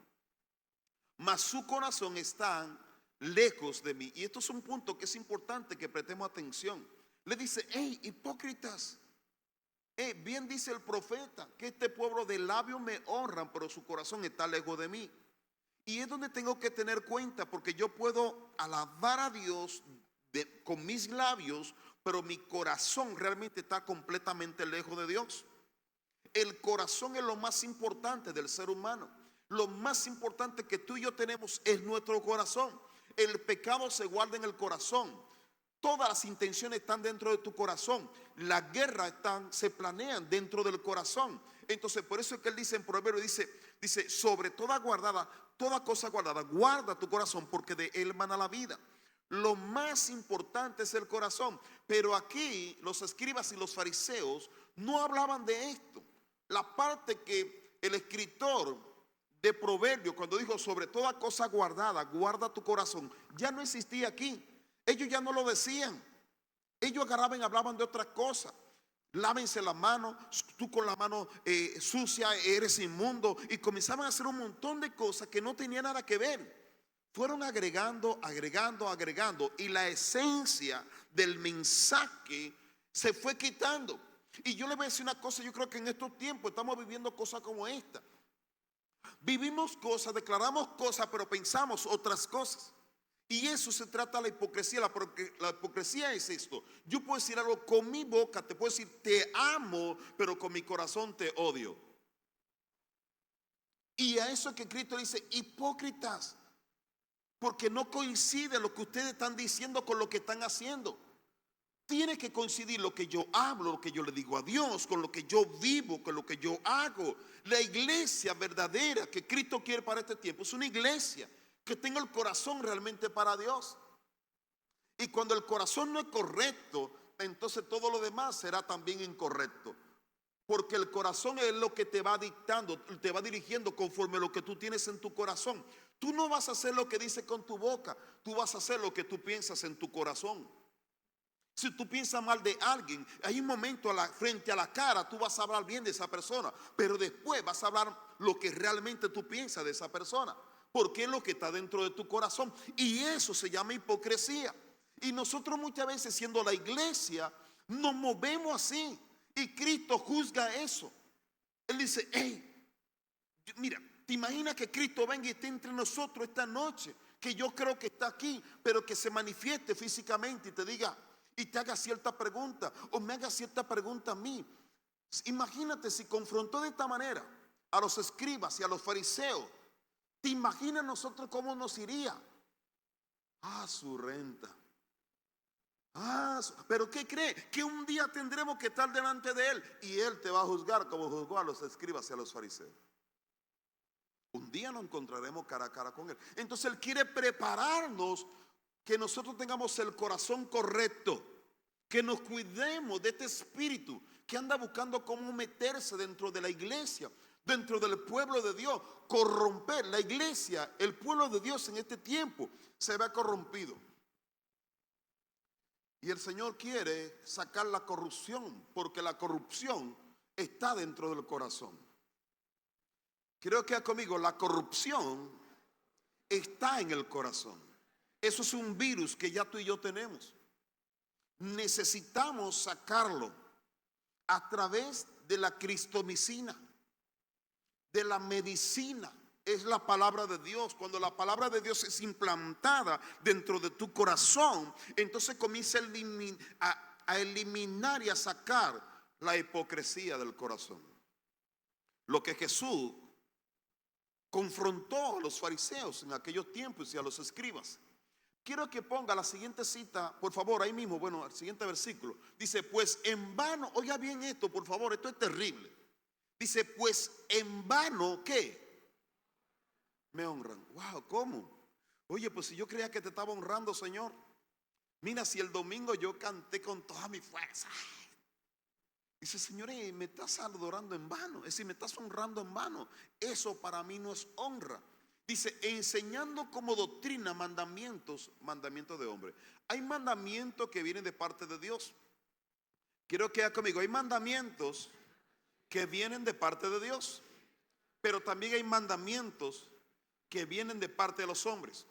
mas su corazón está lejos de mí. Y esto es un punto que es importante que prestemos atención. Le dice, hey, hipócritas, bien dice el profeta que este pueblo de labio me honran, pero su corazón está lejos de mí. Y es donde tengo que tener cuenta, porque yo puedo alabar a Dios con mis labios, pero mi corazón realmente está completamente lejos de Dios. El corazón es lo más importante del ser humano. Lo más importante que tú y yo tenemos es nuestro corazón. El pecado se guarda en el corazón. Todas las intenciones están dentro de tu corazón. Las guerras se planean dentro del corazón. Entonces, por eso es que él dice en Proverbios, dice, sobre toda cosa guardada, guarda tu corazón, porque de él mana la vida. Lo más importante es el corazón. Pero aquí los escribas y los fariseos no hablaban de esto. La parte que el escritor de Proverbios, cuando dijo sobre toda cosa guardada, guarda tu corazón, ya no existía aquí. Ellos ya no lo decían. Ellos agarraban y hablaban de otras cosas. Lávense las manos, tú con la mano sucia eres inmundo. Y comenzaban a hacer un montón de cosas que no tenían nada que ver. Fueron agregando. Y la esencia del mensaje se fue quitando. Y yo le voy a decir una cosa, yo creo que en estos tiempos estamos viviendo cosas como esta. Vivimos cosas, declaramos cosas, pero pensamos otras cosas. Y eso se trata de la hipocresía. La hipocresía es esto. Yo puedo decir algo con mi boca, te puedo decir te amo, pero con mi corazón te odio. Y a eso es que Cristo dice, hipócritas, porque no coincide lo que ustedes están diciendo con lo que están haciendo. Tiene que coincidir lo que yo hablo, lo que yo le digo a Dios, con lo que yo vivo, con lo que yo hago. La iglesia verdadera que Cristo quiere para este tiempo es una iglesia que tenga el corazón realmente para Dios. Y cuando el corazón no es correcto, entonces todo lo demás será también incorrecto. Porque el corazón es lo que te va dictando, te va dirigiendo conforme a lo que tú tienes en tu corazón. Tú no vas a hacer lo que dices con tu boca, tú vas a hacer lo que tú piensas en tu corazón. Si tú piensas mal de alguien, hay un momento frente a la cara, tú vas a hablar bien de esa persona, pero después vas a hablar lo que realmente tú piensas de esa persona, porque es lo que está dentro de tu corazón. Y eso se llama hipocresía. Y nosotros muchas veces, siendo la iglesia, nos movemos así. Y Cristo juzga eso. Él dice, hey, mira, ¿te imaginas que Cristo venga y esté entre nosotros esta noche? Que yo creo que está aquí, pero que se manifieste físicamente y te diga, y te haga cierta pregunta, o me haga cierta pregunta a mí. Imagínate si confrontó de esta manera a los escribas y a los fariseos. ¿Te imaginas nosotros cómo nos iría? Su renta. Pero ¿qué cree? Que un día tendremos que estar delante de Él y Él te va a juzgar como juzgó a los escribas y a los fariseos. Un día nos encontraremos cara a cara con Él. Entonces Él quiere prepararnos, que nosotros tengamos el corazón correcto, que nos cuidemos de este espíritu que anda buscando cómo meterse dentro de la iglesia, dentro del pueblo de Dios, corromper la iglesia. El pueblo de Dios en este tiempo se ve corrompido. Y el Señor quiere sacar la corrupción, porque la corrupción está dentro del corazón. Creo que conmigo, la corrupción está en el corazón. Eso es un virus que ya tú y yo tenemos. Necesitamos sacarlo a través de la cristomicina, de la medicina. Es la palabra de Dios. Cuando la palabra de Dios es implantada dentro de tu corazón, entonces comienza a eliminar y a sacar la hipocresía del corazón. Lo que Jesús confrontó a los fariseos en aquellos tiempos y a los escribas. Quiero que ponga la siguiente cita, por favor, ahí mismo, el siguiente versículo. Dice, pues en vano, oiga bien esto, por favor, esto es terrible. Dice, pues en vano, ¿qué? Me honran. Wow, ¿cómo? Oye, pues si yo creía que te estaba honrando, Señor. Mira, si el domingo yo canté con toda mi fuerza. Dice, Señor, me estás adorando en vano. Es decir, me estás honrando en vano. Eso para mí no es honra. Dice, enseñando como doctrina mandamientos de hombre. Hay mandamientos que vienen de parte de Dios. Quiero que haga conmigo. Hay mandamientos que vienen de parte de Dios, pero también hay mandamientos que vienen de parte de los hombres.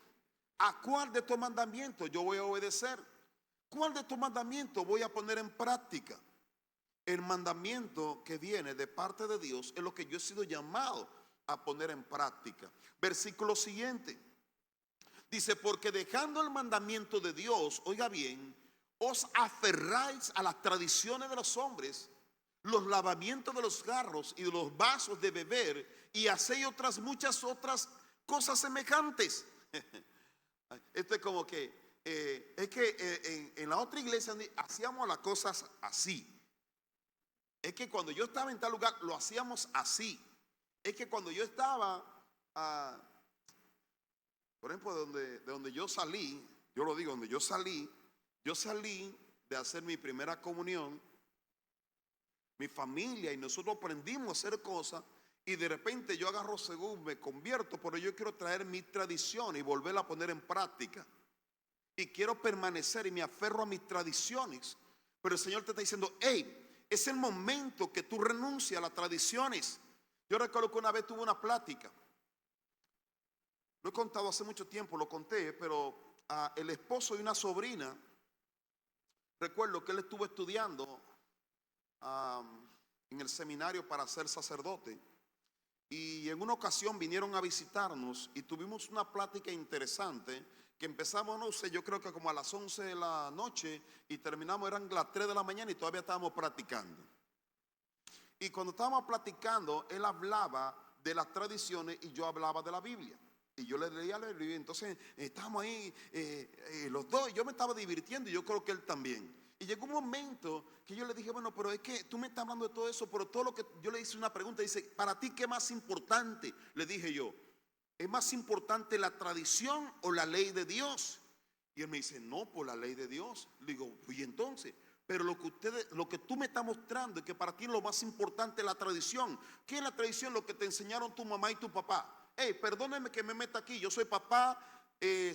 ¿A cuál de estos mandamientos yo voy a obedecer? ¿Cuál de estos mandamientos voy a poner en práctica? El mandamiento que viene de parte de Dios es lo que yo he sido llamado a poner en práctica. Versículo siguiente. Dice, porque dejando el mandamiento de Dios, oiga bien, os aferráis a las tradiciones de los hombres, los lavamientos de los jarros y de los vasos de beber, y hacéis muchas otras cosas semejantes. Esto es como que, en la otra iglesia hacíamos las cosas así. Es que cuando yo estaba en tal lugar, lo hacíamos así. Es que cuando yo estaba, por ejemplo, de donde yo salí, yo lo digo, donde yo salí de hacer mi primera comunión, mi familia y nosotros aprendimos a hacer cosas, y de repente yo agarro según me convierto, pero yo quiero traer mi tradición y volverla a poner en práctica. Y quiero permanecer y me aferro a mis tradiciones. Pero el Señor te está diciendo, hey, es el momento que tú renuncias a las tradiciones. Yo recuerdo que una vez tuve una plática. Lo he contado hace mucho tiempo, lo conté, pero el esposo de una sobrina, recuerdo que él estuvo estudiando en el seminario para ser sacerdote. Y en una ocasión vinieron a visitarnos y tuvimos una plática interesante que empezamos, no sé, yo creo que como a las 11 de la noche y terminamos, eran las 3 de la mañana y todavía estábamos practicando. Y cuando estábamos platicando, él hablaba de las tradiciones y yo hablaba de la Biblia. Y yo le leía la Biblia. Entonces estábamos ahí los dos. Y yo me estaba divirtiendo y yo creo que él también. Y llegó un momento que yo le dije, bueno, pero es que tú me estás hablando de todo eso, pero todo lo que yo le hice una pregunta, dice, ¿para ti qué es más importante? Le dije yo, ¿es más importante la tradición o la ley de Dios? Y él me dice, no, por la ley de Dios. Le digo, y entonces, pero lo que tú me estás mostrando es que para ti lo más importante es la tradición. ¿Qué es la tradición? Lo que te enseñaron tu mamá y tu papá. Hey, perdóneme que me meta aquí, yo soy papá,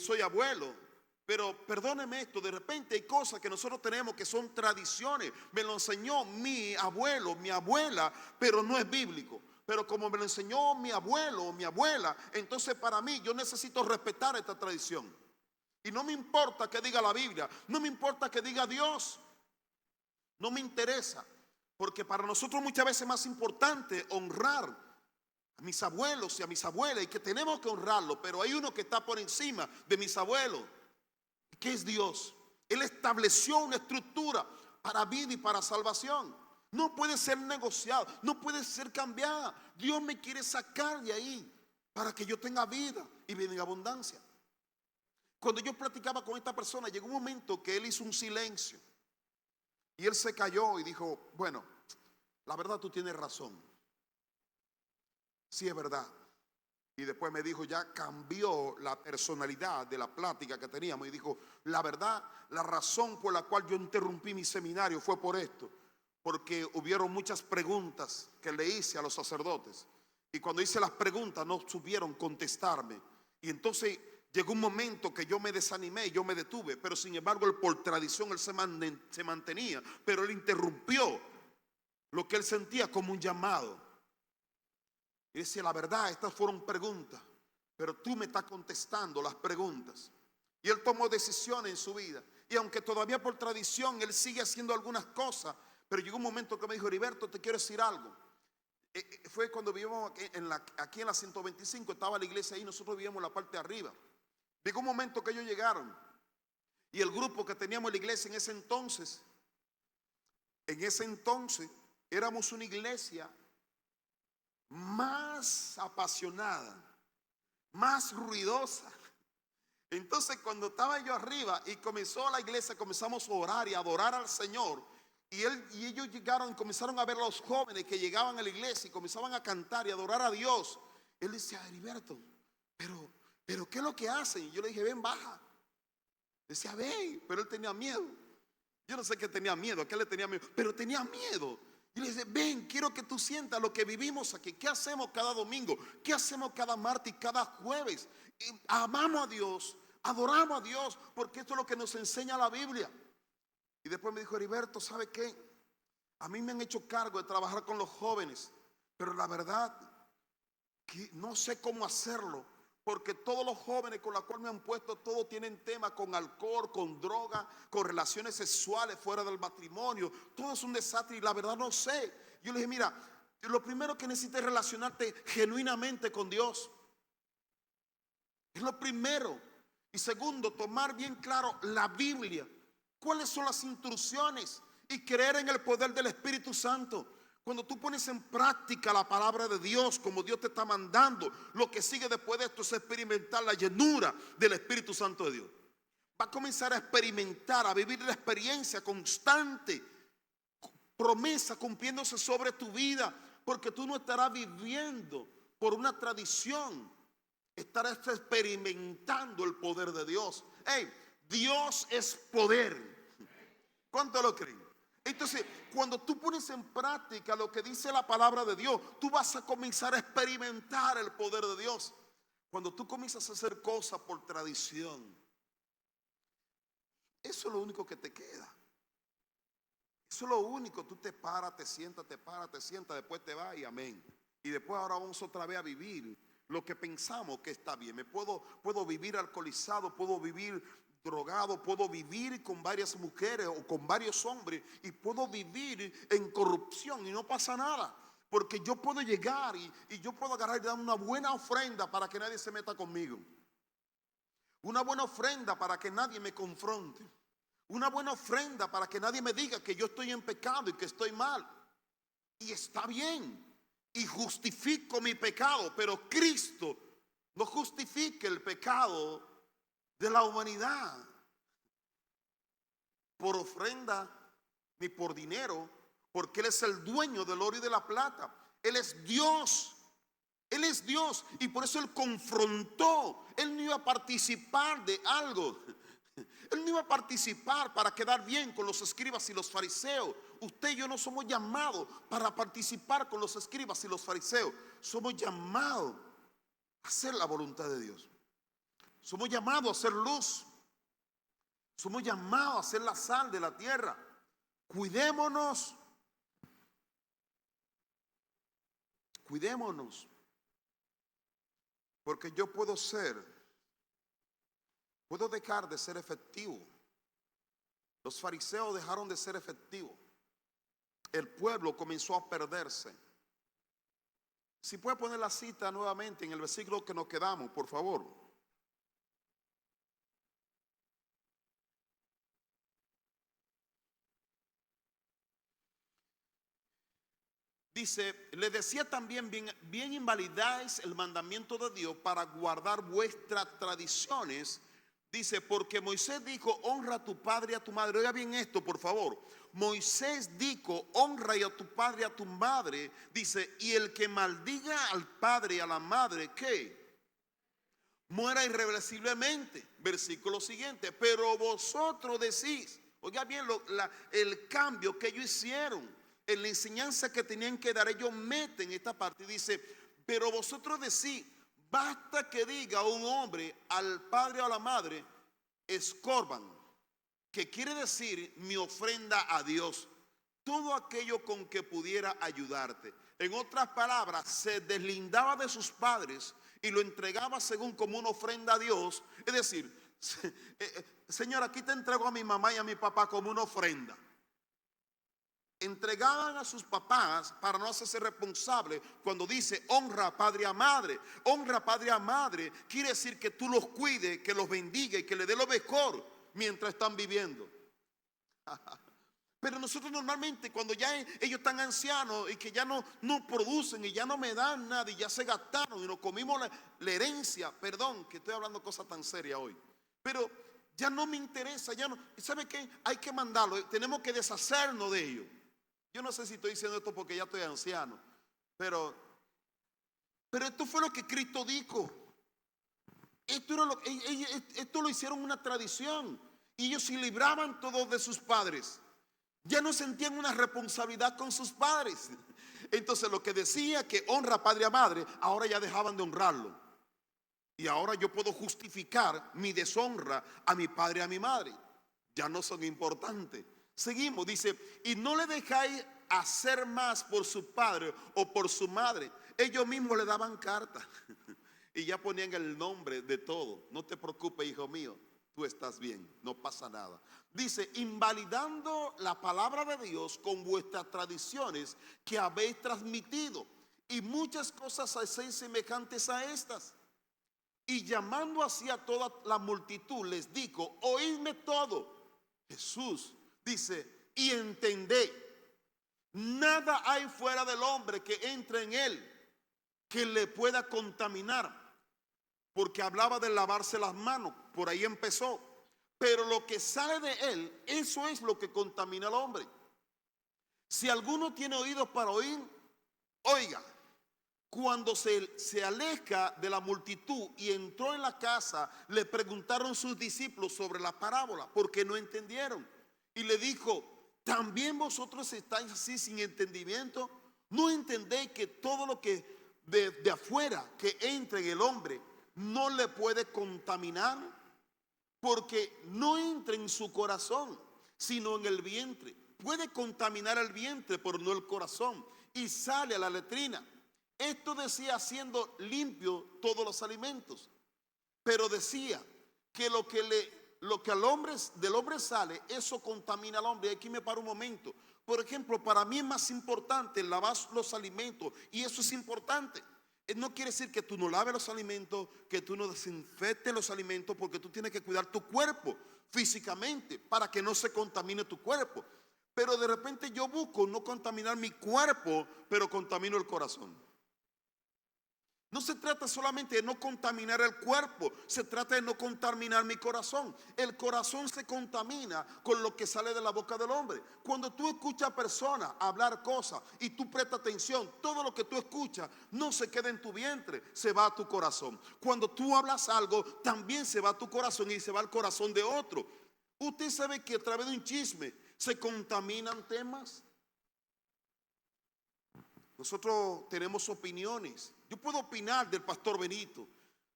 soy abuelo, pero perdóneme esto, de repente hay cosas que nosotros tenemos que son tradiciones. Me lo enseñó mi abuelo, mi abuela, pero no es bíblico. Pero como me lo enseñó mi abuelo o mi abuela, entonces para mí yo necesito respetar esta tradición. Y no me importa que diga la Biblia, no me importa que diga Dios, no me interesa. Porque para nosotros muchas veces es más importante honrar a mis abuelos y a mis abuelas, y que tenemos que honrarlo, pero hay uno que está por encima de mis abuelos, que es Dios. Él estableció una estructura para vida y para salvación. No puede ser negociado, no puede ser cambiada. Dios me quiere sacar de ahí para que yo tenga vida y vida en abundancia. Cuando yo platicaba con esta persona, llegó un momento que él hizo un silencio y él se cayó y dijo, bueno, la verdad tú tienes razón. Sí, es verdad. Y después me dijo, ya cambió la personalidad de la plática que teníamos y dijo, la verdad, la razón por la cual yo interrumpí mi seminario fue por esto, porque hubieron muchas preguntas que le hice a los sacerdotes y cuando hice las preguntas no supieron contestarme y entonces llegó un momento que yo me desanimé, yo me detuve, pero sin embargo él por tradición él se mantenía, pero él interrumpió lo que él sentía como un llamado. Y decía, la verdad, estas fueron preguntas, pero tú me estás contestando las preguntas. Y él tomó decisiones en su vida. Y aunque todavía por tradición él sigue haciendo algunas cosas, pero llegó un momento que me dijo, Heriberto, te quiero decir algo. Fue cuando vivíamos aquí en la 125, estaba la iglesia ahí, nosotros vivíamos en la parte de arriba. Llegó un momento que ellos llegaron y el grupo que teníamos en la iglesia en ese entonces éramos una iglesia más apasionada, más ruidosa. Entonces cuando estaba yo arriba y comenzó la iglesia, comenzamos a orar y a adorar al Señor, y ellos llegaron y comenzaron a ver a los jóvenes que llegaban a la iglesia y comenzaban a cantar y a adorar a Dios. Él decía, Heriberto, pero ¿qué es lo que hacen? Y yo le dije, ven, baja. Decía, ven, pero él tenía miedo. Yo no sé qué tenía miedo, a qué le tenía miedo, pero tenía miedo. Y le dice, ven, quiero que tú sientas lo que vivimos aquí. ¿Qué hacemos cada domingo? ¿Qué hacemos cada martes y cada jueves? Y amamos a Dios, adoramos a Dios, porque esto es lo que nos enseña la Biblia. Y después me dijo, Heriberto, ¿sabe qué? A mí me han hecho cargo de trabajar con los jóvenes, pero la verdad que no sé cómo hacerlo, porque todos los jóvenes con los cuales me han puesto, todos tienen tema con alcohol, con droga, con relaciones sexuales fuera del matrimonio. Todo es un desastre y la verdad no sé. Yo le dije, mira, lo primero que necesitas es relacionarte genuinamente con Dios. Es lo primero. Y segundo, tomar bien claro la Biblia. ¿Cuáles son las instrucciones? Y creer en el poder del Espíritu Santo. Cuando tú pones en práctica la palabra de Dios como Dios te está mandando, lo que sigue después de esto es experimentar la llenura del Espíritu Santo de Dios. Va a comenzar a experimentar, a vivir la experiencia constante, promesa cumpliéndose sobre tu vida, porque tú no estarás viviendo por una tradición, estarás experimentando el poder de Dios. Hey, Dios es poder. ¿Cuánto lo creen? Entonces, cuando tú pones en práctica lo que dice la palabra de Dios, tú vas a comenzar a experimentar el poder de Dios. Cuando tú comienzas a hacer cosas por tradición, eso es lo único que te queda. Eso es lo único. Tú te paras, te sientas, después te vas y amén. Y después ahora vamos otra vez a vivir lo que pensamos que está bien. Puedo vivir alcoholizado, puedo vivir drogado, puedo vivir con varias mujeres o con varios hombres y puedo vivir en corrupción y no pasa nada, Porque yo puedo llegar y yo puedo agarrar y dar una buena ofrenda para que nadie se meta conmigo. Una buena ofrenda para que nadie me confronte. Una buena ofrenda para que nadie me diga que yo estoy en pecado y que estoy mal. Y está bien. Y justifico mi pecado. Pero Cristo no justifica el pecado de la humanidad por ofrenda ni por dinero, porque Él es el dueño del oro y de la plata. Él es Dios. Él es Dios. Y por eso Él confrontó. Él no iba a participar de algo. Él no iba a participar para quedar bien con los escribas y los fariseos. Usted y yo no somos llamados para participar con los escribas y los fariseos. Somos llamados a hacer la voluntad de Dios. Somos llamados a hacer luz. Somos llamados a ser la sal de la tierra. Cuidémonos. Cuidémonos. Porque yo puedo dejar de ser efectivo. Los fariseos dejaron de ser efectivos. El pueblo comenzó a perderse. Si puede poner la cita nuevamente en el versículo que nos quedamos, por favor. Dice, le decía también, bien invalidáis el mandamiento de Dios para guardar vuestras tradiciones. Dice, porque Moisés dijo, honra a tu padre y a tu madre. Oiga bien esto, por favor. Moisés dijo, honra a tu padre y a tu madre. Dice, y el que maldiga al padre y a la madre, ¿qué? Muera irreversiblemente. Versículo siguiente, pero vosotros decís, oiga bien el cambio que ellos hicieron. En la enseñanza que tenían que dar, ellos meten esta parte y dice, pero vosotros decís, basta que diga un hombre al padre o a la madre, escorban, que quiere decir mi ofrenda a Dios, todo aquello con que pudiera ayudarte. En otras palabras, se deslindaba de sus padres y lo entregaba según como una ofrenda a Dios. Es decir, Señor, aquí te entrego a mi mamá y a mi papá como una ofrenda. Entregaban a sus papás para no hacerse responsable. Cuando dice honra a padre y a madre, honra a padre y a madre quiere decir que tú los cuides, que los bendiga y que le dé lo mejor mientras están viviendo. Pero nosotros normalmente cuando ya ellos están ancianos y que ya no producen y ya no me dan nada y ya se gastaron y nos comimos la herencia, perdón que estoy hablando cosas tan serias hoy, pero ya no me interesa, ya no, ¿sabe qué? Hay que mandarlo, tenemos que deshacernos de ellos. Yo no sé si estoy diciendo esto porque ya estoy anciano, pero esto fue lo que Cristo dijo. Esto lo hicieron una tradición y ellos se libraban todos de sus padres. Ya no sentían una responsabilidad con sus padres. Entonces lo que decía que honra a padre y a madre, ahora ya dejaban de honrarlo. Y ahora yo puedo justificar mi deshonra a mi padre y a mi madre. Ya no son importantes. Seguimos, dice, y no le dejáis hacer más por su padre o por su madre. Ellos mismos le daban carta y ya ponían el nombre de todo. No te preocupes, hijo mío, tú estás bien, no pasa nada. Dice, invalidando la palabra de Dios con vuestras tradiciones que habéis transmitido. Y muchas cosas hacéis semejantes a estas. Y llamando así a toda la multitud, les dijo, oídme todo. Jesús dice, y entended, nada hay fuera del hombre que entre en él que le pueda contaminar, porque hablaba de lavarse las manos, por ahí empezó, pero lo que sale de él, eso es lo que contamina al hombre. Si alguno tiene oídos para oír, oiga. Cuando se aleja de la multitud y entró en la casa, le preguntaron sus discípulos sobre la parábola, porque no entendieron. Y le dijo, ¿también vosotros estáis así sin entendimiento? ¿No entendéis que todo lo que de afuera que entra en el hombre no le puede contaminar? Porque no entra en su corazón, sino en el vientre. Puede contaminar el vientre, pero no el corazón. Y sale a la letrina. Esto decía haciendo limpio todos los alimentos. Pero decía que lo que del hombre sale, eso contamina al hombre. Y aquí me paro un momento. Por ejemplo, para mí es más importante lavar los alimentos, y eso es importante. No quiere decir que tú no laves los alimentos, que tú no desinfectes los alimentos, porque tú tienes que cuidar tu cuerpo físicamente para que no se contamine tu cuerpo. Pero de repente yo busco no contaminar mi cuerpo, pero contamino el corazón. No se trata solamente de no contaminar el cuerpo, se trata de no contaminar mi corazón. El corazón se contamina con lo que sale de la boca del hombre. Cuando tú escuchas a personas hablar cosas y tú prestas atención, todo lo que tú escuchas no se queda en tu vientre, se va a tu corazón. Cuando tú hablas algo, también se va a tu corazón y se va al corazón de otro. Usted sabe que a través de un chisme se contaminan temas. Nosotros tenemos opiniones. Yo puedo opinar del pastor Benito.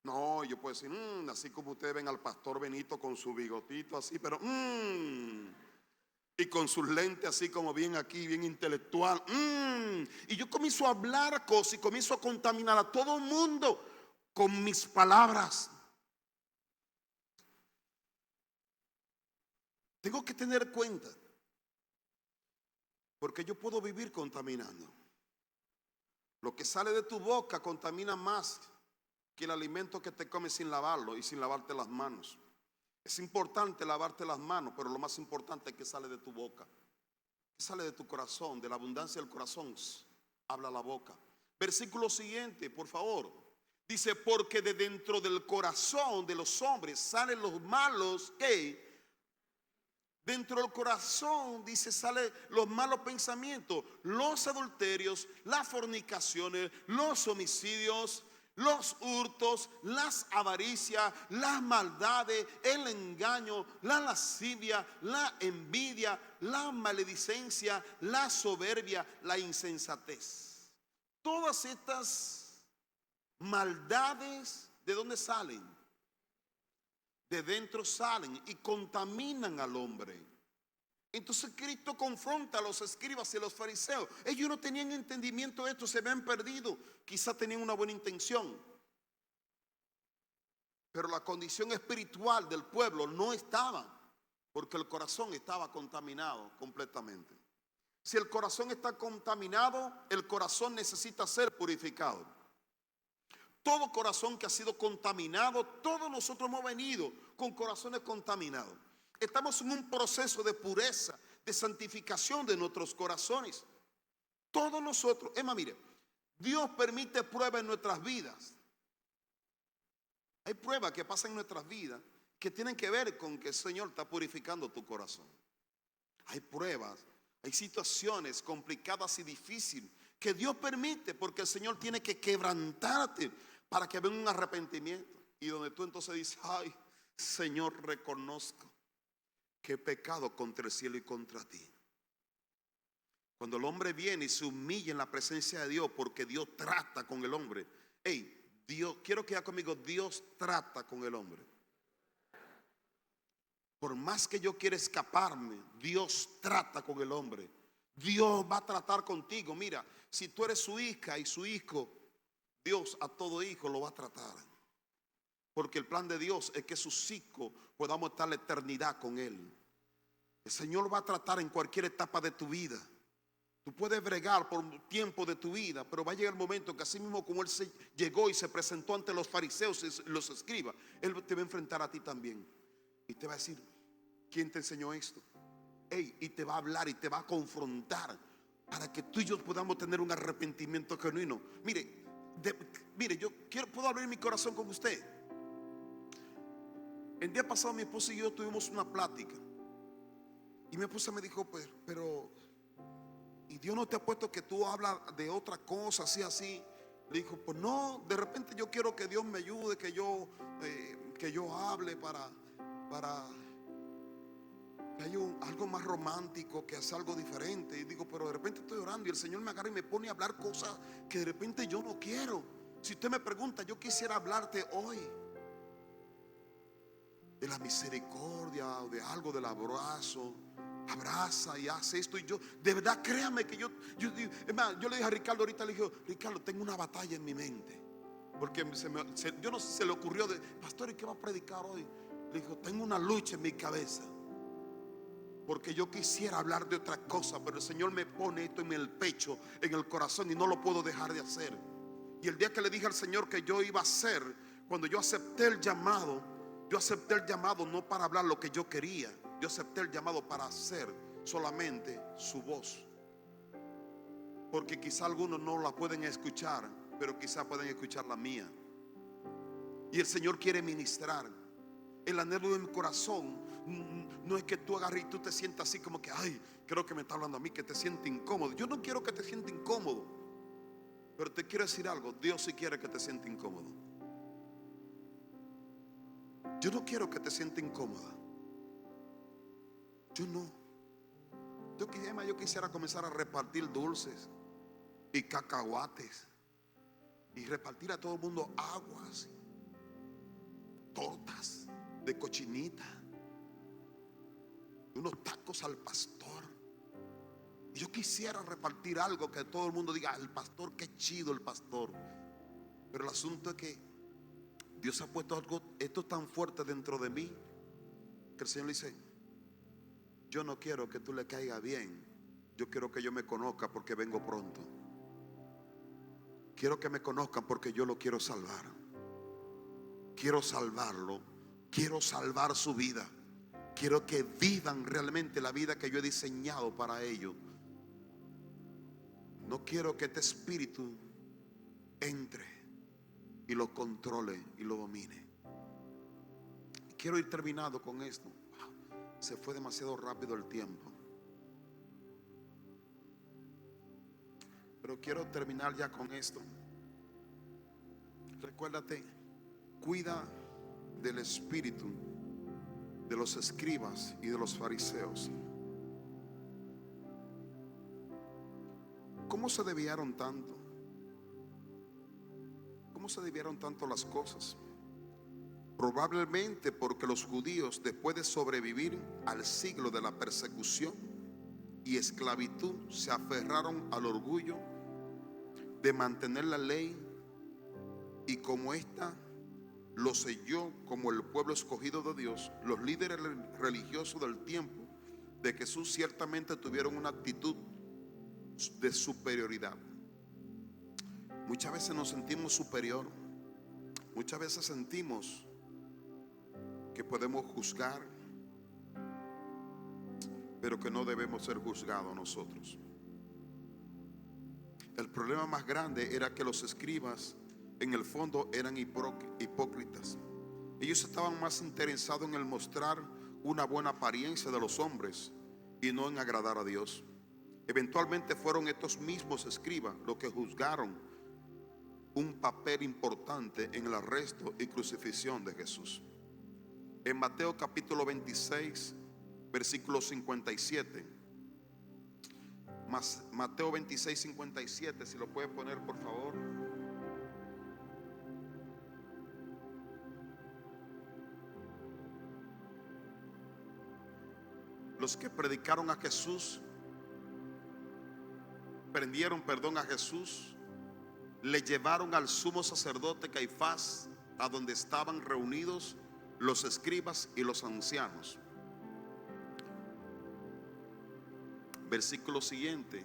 No, yo puedo decir, así como ustedes ven al pastor Benito con su bigotito así, pero y con sus lentes así como bien aquí, bien intelectual. Y yo comienzo a hablar cosas y comienzo a contaminar a todo el mundo con mis palabras. Tengo que tener cuenta, porque yo puedo vivir contaminando. Lo que sale de tu boca contamina más que el alimento que te comes sin lavarlo y sin lavarte las manos. Es importante lavarte las manos, pero lo más importante es que sale de tu boca, que sale de tu corazón. De la abundancia del corazón habla la boca. Versículo siguiente, por favor. Dice, porque de dentro del corazón de los hombres salen los malos que... Dentro del corazón, dice, salen los malos pensamientos, los adulterios, las fornicaciones, los homicidios, los hurtos, las avaricias, las maldades, el engaño, la lascivia, la envidia, la maledicencia, la soberbia, la insensatez. Todas estas maldades, ¿de dónde salen? De dentro salen y contaminan al hombre. Entonces Cristo confronta a los escribas y a los fariseos. Ellos no tenían entendimiento de esto, se habían perdido. Quizá tenían una buena intención, pero la condición espiritual del pueblo no estaba, porque el corazón estaba contaminado completamente. Si el corazón está contaminado, el corazón necesita ser purificado. Todo corazón que ha sido contaminado, todos nosotros hemos venido con corazones contaminados. Estamos en un proceso de pureza, de santificación de nuestros corazones. Todos nosotros, mire, Dios permite pruebas en nuestras vidas. Hay pruebas que pasan en nuestras vidas que tienen que ver con que el Señor está purificando tu corazón. Hay pruebas, hay situaciones complicadas y difíciles que Dios permite porque el Señor tiene que quebrantarte para que venga un arrepentimiento. Y donde tú entonces dices, ay, Señor, reconozco que he pecado contra el cielo y contra ti. Cuando el hombre viene y se humilla en la presencia de Dios, porque Dios trata con el hombre. Dios, quiero que haga conmigo, Dios trata con el hombre. Por más que yo quiera escaparme, Dios trata con el hombre. Dios va a tratar contigo. Mira, si tú eres su hija y su hijo, Dios a todo hijo lo va a tratar. Porque el plan de Dios es que sus hijos podamos estar la eternidad con Él. El Señor va a tratar en cualquier etapa de tu vida. Tú puedes bregar por un tiempo de tu vida, pero va a llegar el momento que así mismo como Él llegó y se presentó ante los fariseos y los escribas, Él te va a enfrentar a ti también. Y te va a decir, ¿quién te enseñó esto? Y te va a hablar y te va a confrontar para que tú y yo podamos tener un arrepentimiento genuino. Mire, yo puedo abrir mi corazón con usted. El día pasado mi esposa y yo tuvimos una plática. Y mi esposa me dijo, pues, pero ¿y Dios no te ha puesto que tú hablas de otra cosa, así? Le dijo, pues no, de repente yo quiero que Dios me ayude, que yo hable para que haya algo más romántico, que hace algo diferente. Y digo, pero de repente estoy orando y el Señor me agarra y me pone a hablar cosas que de repente yo no quiero. Si usted me pregunta, yo quisiera hablarte hoy de la misericordia o de algo del abrazo. Abraza y hace esto. Y yo, de verdad, créame que yo le dije a Ricardo ahorita, le dije, Ricardo, tengo una batalla en mi mente. Porque yo no sé, se le ocurrió pastor, ¿y qué va a predicar hoy? Le dijo, tengo una lucha en mi cabeza. porque yo quisiera hablar de otra cosa, pero el Señor me pone esto en el pecho, en el corazón, y no lo puedo dejar de hacer. Y el día que le dije al Señor que yo iba a hacer, cuando yo acepté el llamado, no para hablar lo que yo quería, yo acepté el llamado para hacer solamente su voz. Porque quizá algunos no la pueden escuchar, pero quizá pueden escuchar la mía. Y el Señor quiere ministrar. El anhelo de mi corazón no es que tú agarres y tú te sientas así como que, ay, creo que me está hablando a mí, que te sientes incómodo. Yo no quiero que te sientas incómodo, pero te quiero decir algo: Dios sí quiere que te sientas incómodo. Yo no quiero que te sientas incómoda. Yo no. Yo quisiera comenzar a repartir dulces y cacahuates y repartir a todo el mundo aguas, tortas de cochinita, unos tacos al pastor. Yo quisiera repartir algo que todo el mundo diga: el pastor, qué chido el pastor. Pero el asunto es que Dios ha puesto esto tan fuerte dentro de mí, que el Señor le dice: yo no quiero que tú le caigas bien, yo quiero que yo me conozca, porque vengo pronto. Quiero que me conozcan porque yo lo quiero salvar. Quiero salvarlo, quiero salvar su vida. Quiero que vivan realmente la vida que yo he diseñado para ellos. No quiero que este espíritu entre y lo controle y lo domine. Quiero ir terminado con esto. Se fue demasiado rápido el tiempo, pero quiero terminar ya con esto. Recuérdate, cuida del espíritu de los escribas y de los fariseos. ¿Cómo se desviaron tanto? ¿Cómo se desviaron tanto las cosas? Probablemente porque los judíos, después de sobrevivir al siglo de la persecución y esclavitud, se aferraron al orgullo de mantener la ley, y como ésta lo selló como el pueblo escogido de Dios, los líderes religiosos del tiempo de Jesús ciertamente tuvieron una actitud de superioridad. Muchas veces nos sentimos superior. Muchas veces sentimos que podemos juzgar, pero que no debemos ser juzgados nosotros. El problema más grande era que los escribas en el fondo eran hipócritas. Ellos estaban más interesados en el mostrar una buena apariencia de los hombres y no en agradar a Dios. Eventualmente fueron estos mismos escribas los que juzgaron un papel importante en el arresto y crucifixión de Jesús. En Mateo capítulo 26, versículo 57. Mateo 26, 57, si lo puede poner por favor. Los que predicaron a Jesús, prendieron a Jesús, le llevaron al sumo sacerdote Caifás, a donde estaban reunidos los escribas y los ancianos. Versículo siguiente.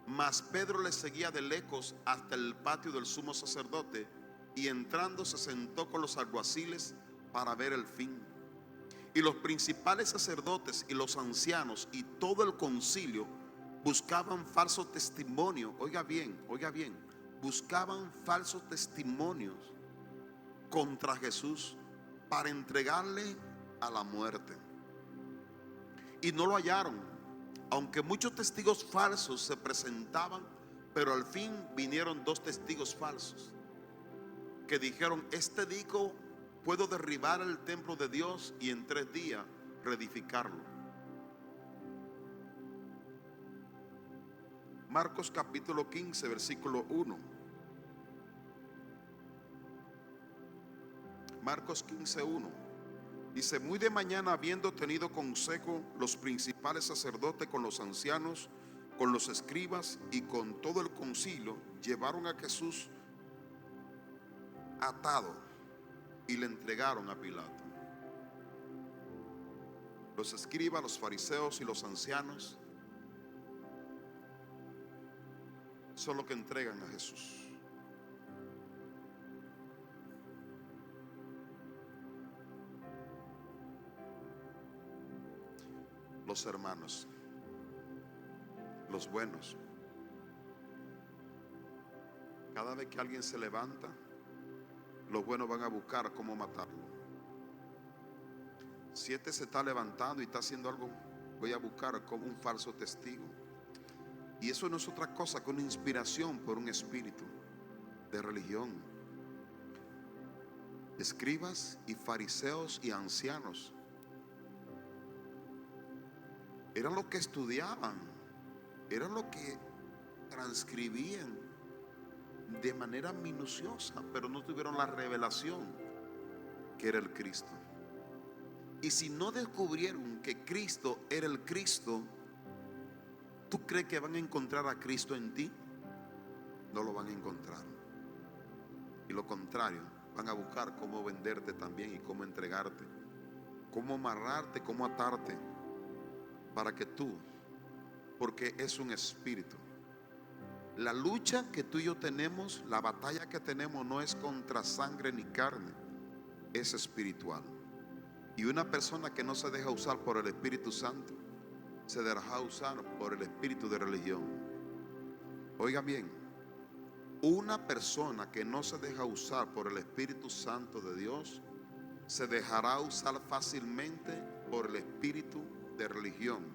Mas Pedro le seguía de lejos hasta el patio del sumo sacerdote, y entrando se sentó con los alguaciles para ver el fin. Y los principales sacerdotes y los ancianos y todo el concilio buscaban falsos testimonios. Oiga bien, buscaban falsos testimonios contra Jesús para entregarle a la muerte. Y no lo hallaron, aunque muchos testigos falsos se presentaban, pero al fin vinieron dos testigos falsos que dijeron: este dijo, puedo derribar el templo de Dios y en 3 días reedificarlo. Marcos capítulo 15, versículo 1. Marcos 15, 1. Dice: muy de mañana, habiendo tenido consejo los principales sacerdotes con los ancianos, con los escribas y con todo el concilio, llevaron a Jesús atado y le entregaron a Pilato. Los escribas, los fariseos y los ancianos son los que entregan a Jesús. Los hermanos, los buenos. Cada vez que alguien se levanta, los buenos van a buscar cómo matarlo. Si este se está levantando y está haciendo algo, voy a buscar como un falso testigo. Y eso no es otra cosa que una inspiración por un espíritu de religión. Escribas y fariseos y ancianos eran los que estudiaban, eran los que transcribían de manera minuciosa, pero no tuvieron la revelación que era el Cristo. Y si no descubrieron que Cristo era el Cristo, ¿tú crees que van a encontrar a Cristo en ti? No lo van a encontrar. Y lo contrario, van a buscar cómo venderte también y cómo entregarte, cómo amarrarte, cómo atarte, para que tú, porque es un espíritu. La lucha que tú y yo tenemos, la batalla que tenemos no es contra sangre ni carne, es espiritual. Y una persona que no se deja usar por el Espíritu Santo, se deja usar por el espíritu de religión. Oiga bien, una persona que no se deja usar por el Espíritu Santo de Dios, se dejará usar fácilmente por el espíritu de religión.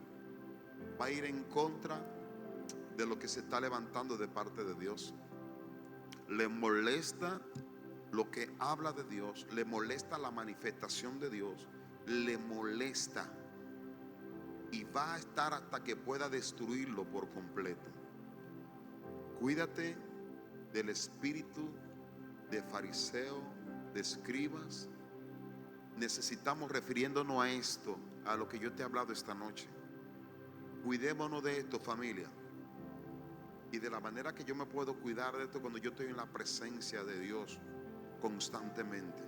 Va a ir en contra de lo que se está levantando de parte de Dios. Le molesta lo que habla de Dios, le molesta la manifestación de Dios, le molesta, y va a estar hasta que pueda destruirlo por completo. Cuídate del espíritu de fariseo, de escribas. Necesitamos, refiriéndonos a esto, a lo que yo te he hablado esta noche, cuidémonos de esto, familia. Y de la manera que yo me puedo cuidar de esto, cuando yo estoy en la presencia de Dios constantemente.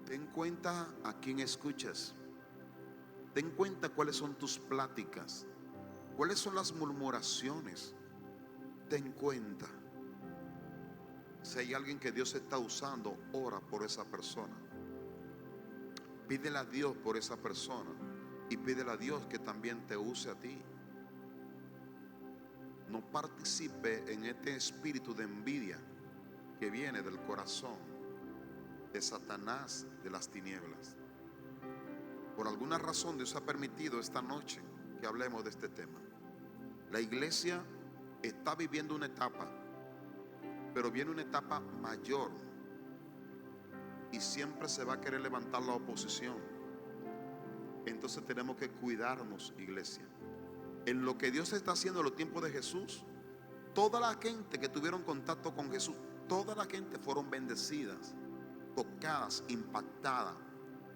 Ten cuenta a quién escuchas. Ten cuenta cuáles son tus pláticas, cuáles son las murmuraciones. Ten cuenta. Si hay alguien que Dios está usando, ora por esa persona. Pídele a Dios por esa persona y pídele a Dios que también te use a ti. No participe en este espíritu de envidia que viene del corazón de Satanás, de las tinieblas. Por alguna razón Dios ha permitido esta noche que hablemos de este tema. La iglesia está viviendo una etapa, pero viene una etapa mayor, y siempre se va a querer levantar la oposición. Entonces tenemos que cuidarnos, iglesia. En lo que Dios está haciendo en los tiempos de Jesús, toda la gente que tuvieron contacto con Jesús, toda la gente fueron bendecidas, tocadas, impactadas.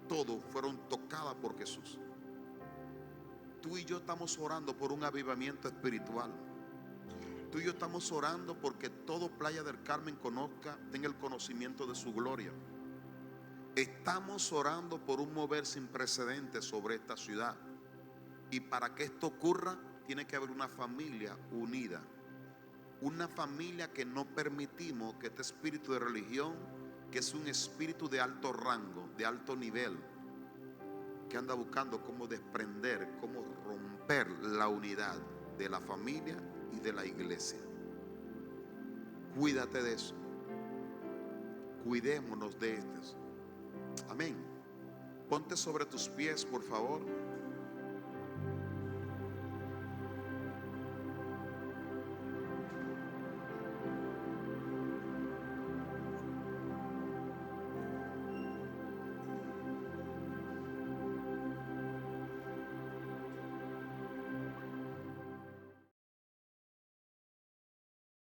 Todos fueron tocadas por Jesús. Tú y yo estamos orando por un avivamiento espiritual. Tú y yo estamos orando porque todo Playa del Carmen tenga el conocimiento de su gloria. Estamos orando por un mover sin precedentes sobre esta ciudad. Y para que esto ocurra, tiene que haber una familia unida. Una familia que no permitimos que este espíritu de religión, que es un espíritu de alto rango, de alto nivel, que anda buscando cómo desprender, cómo romper la unidad de la familia y de la iglesia. Cuídate de eso. Cuidémonos de esto. Amén. Ponte sobre tus pies, por favor.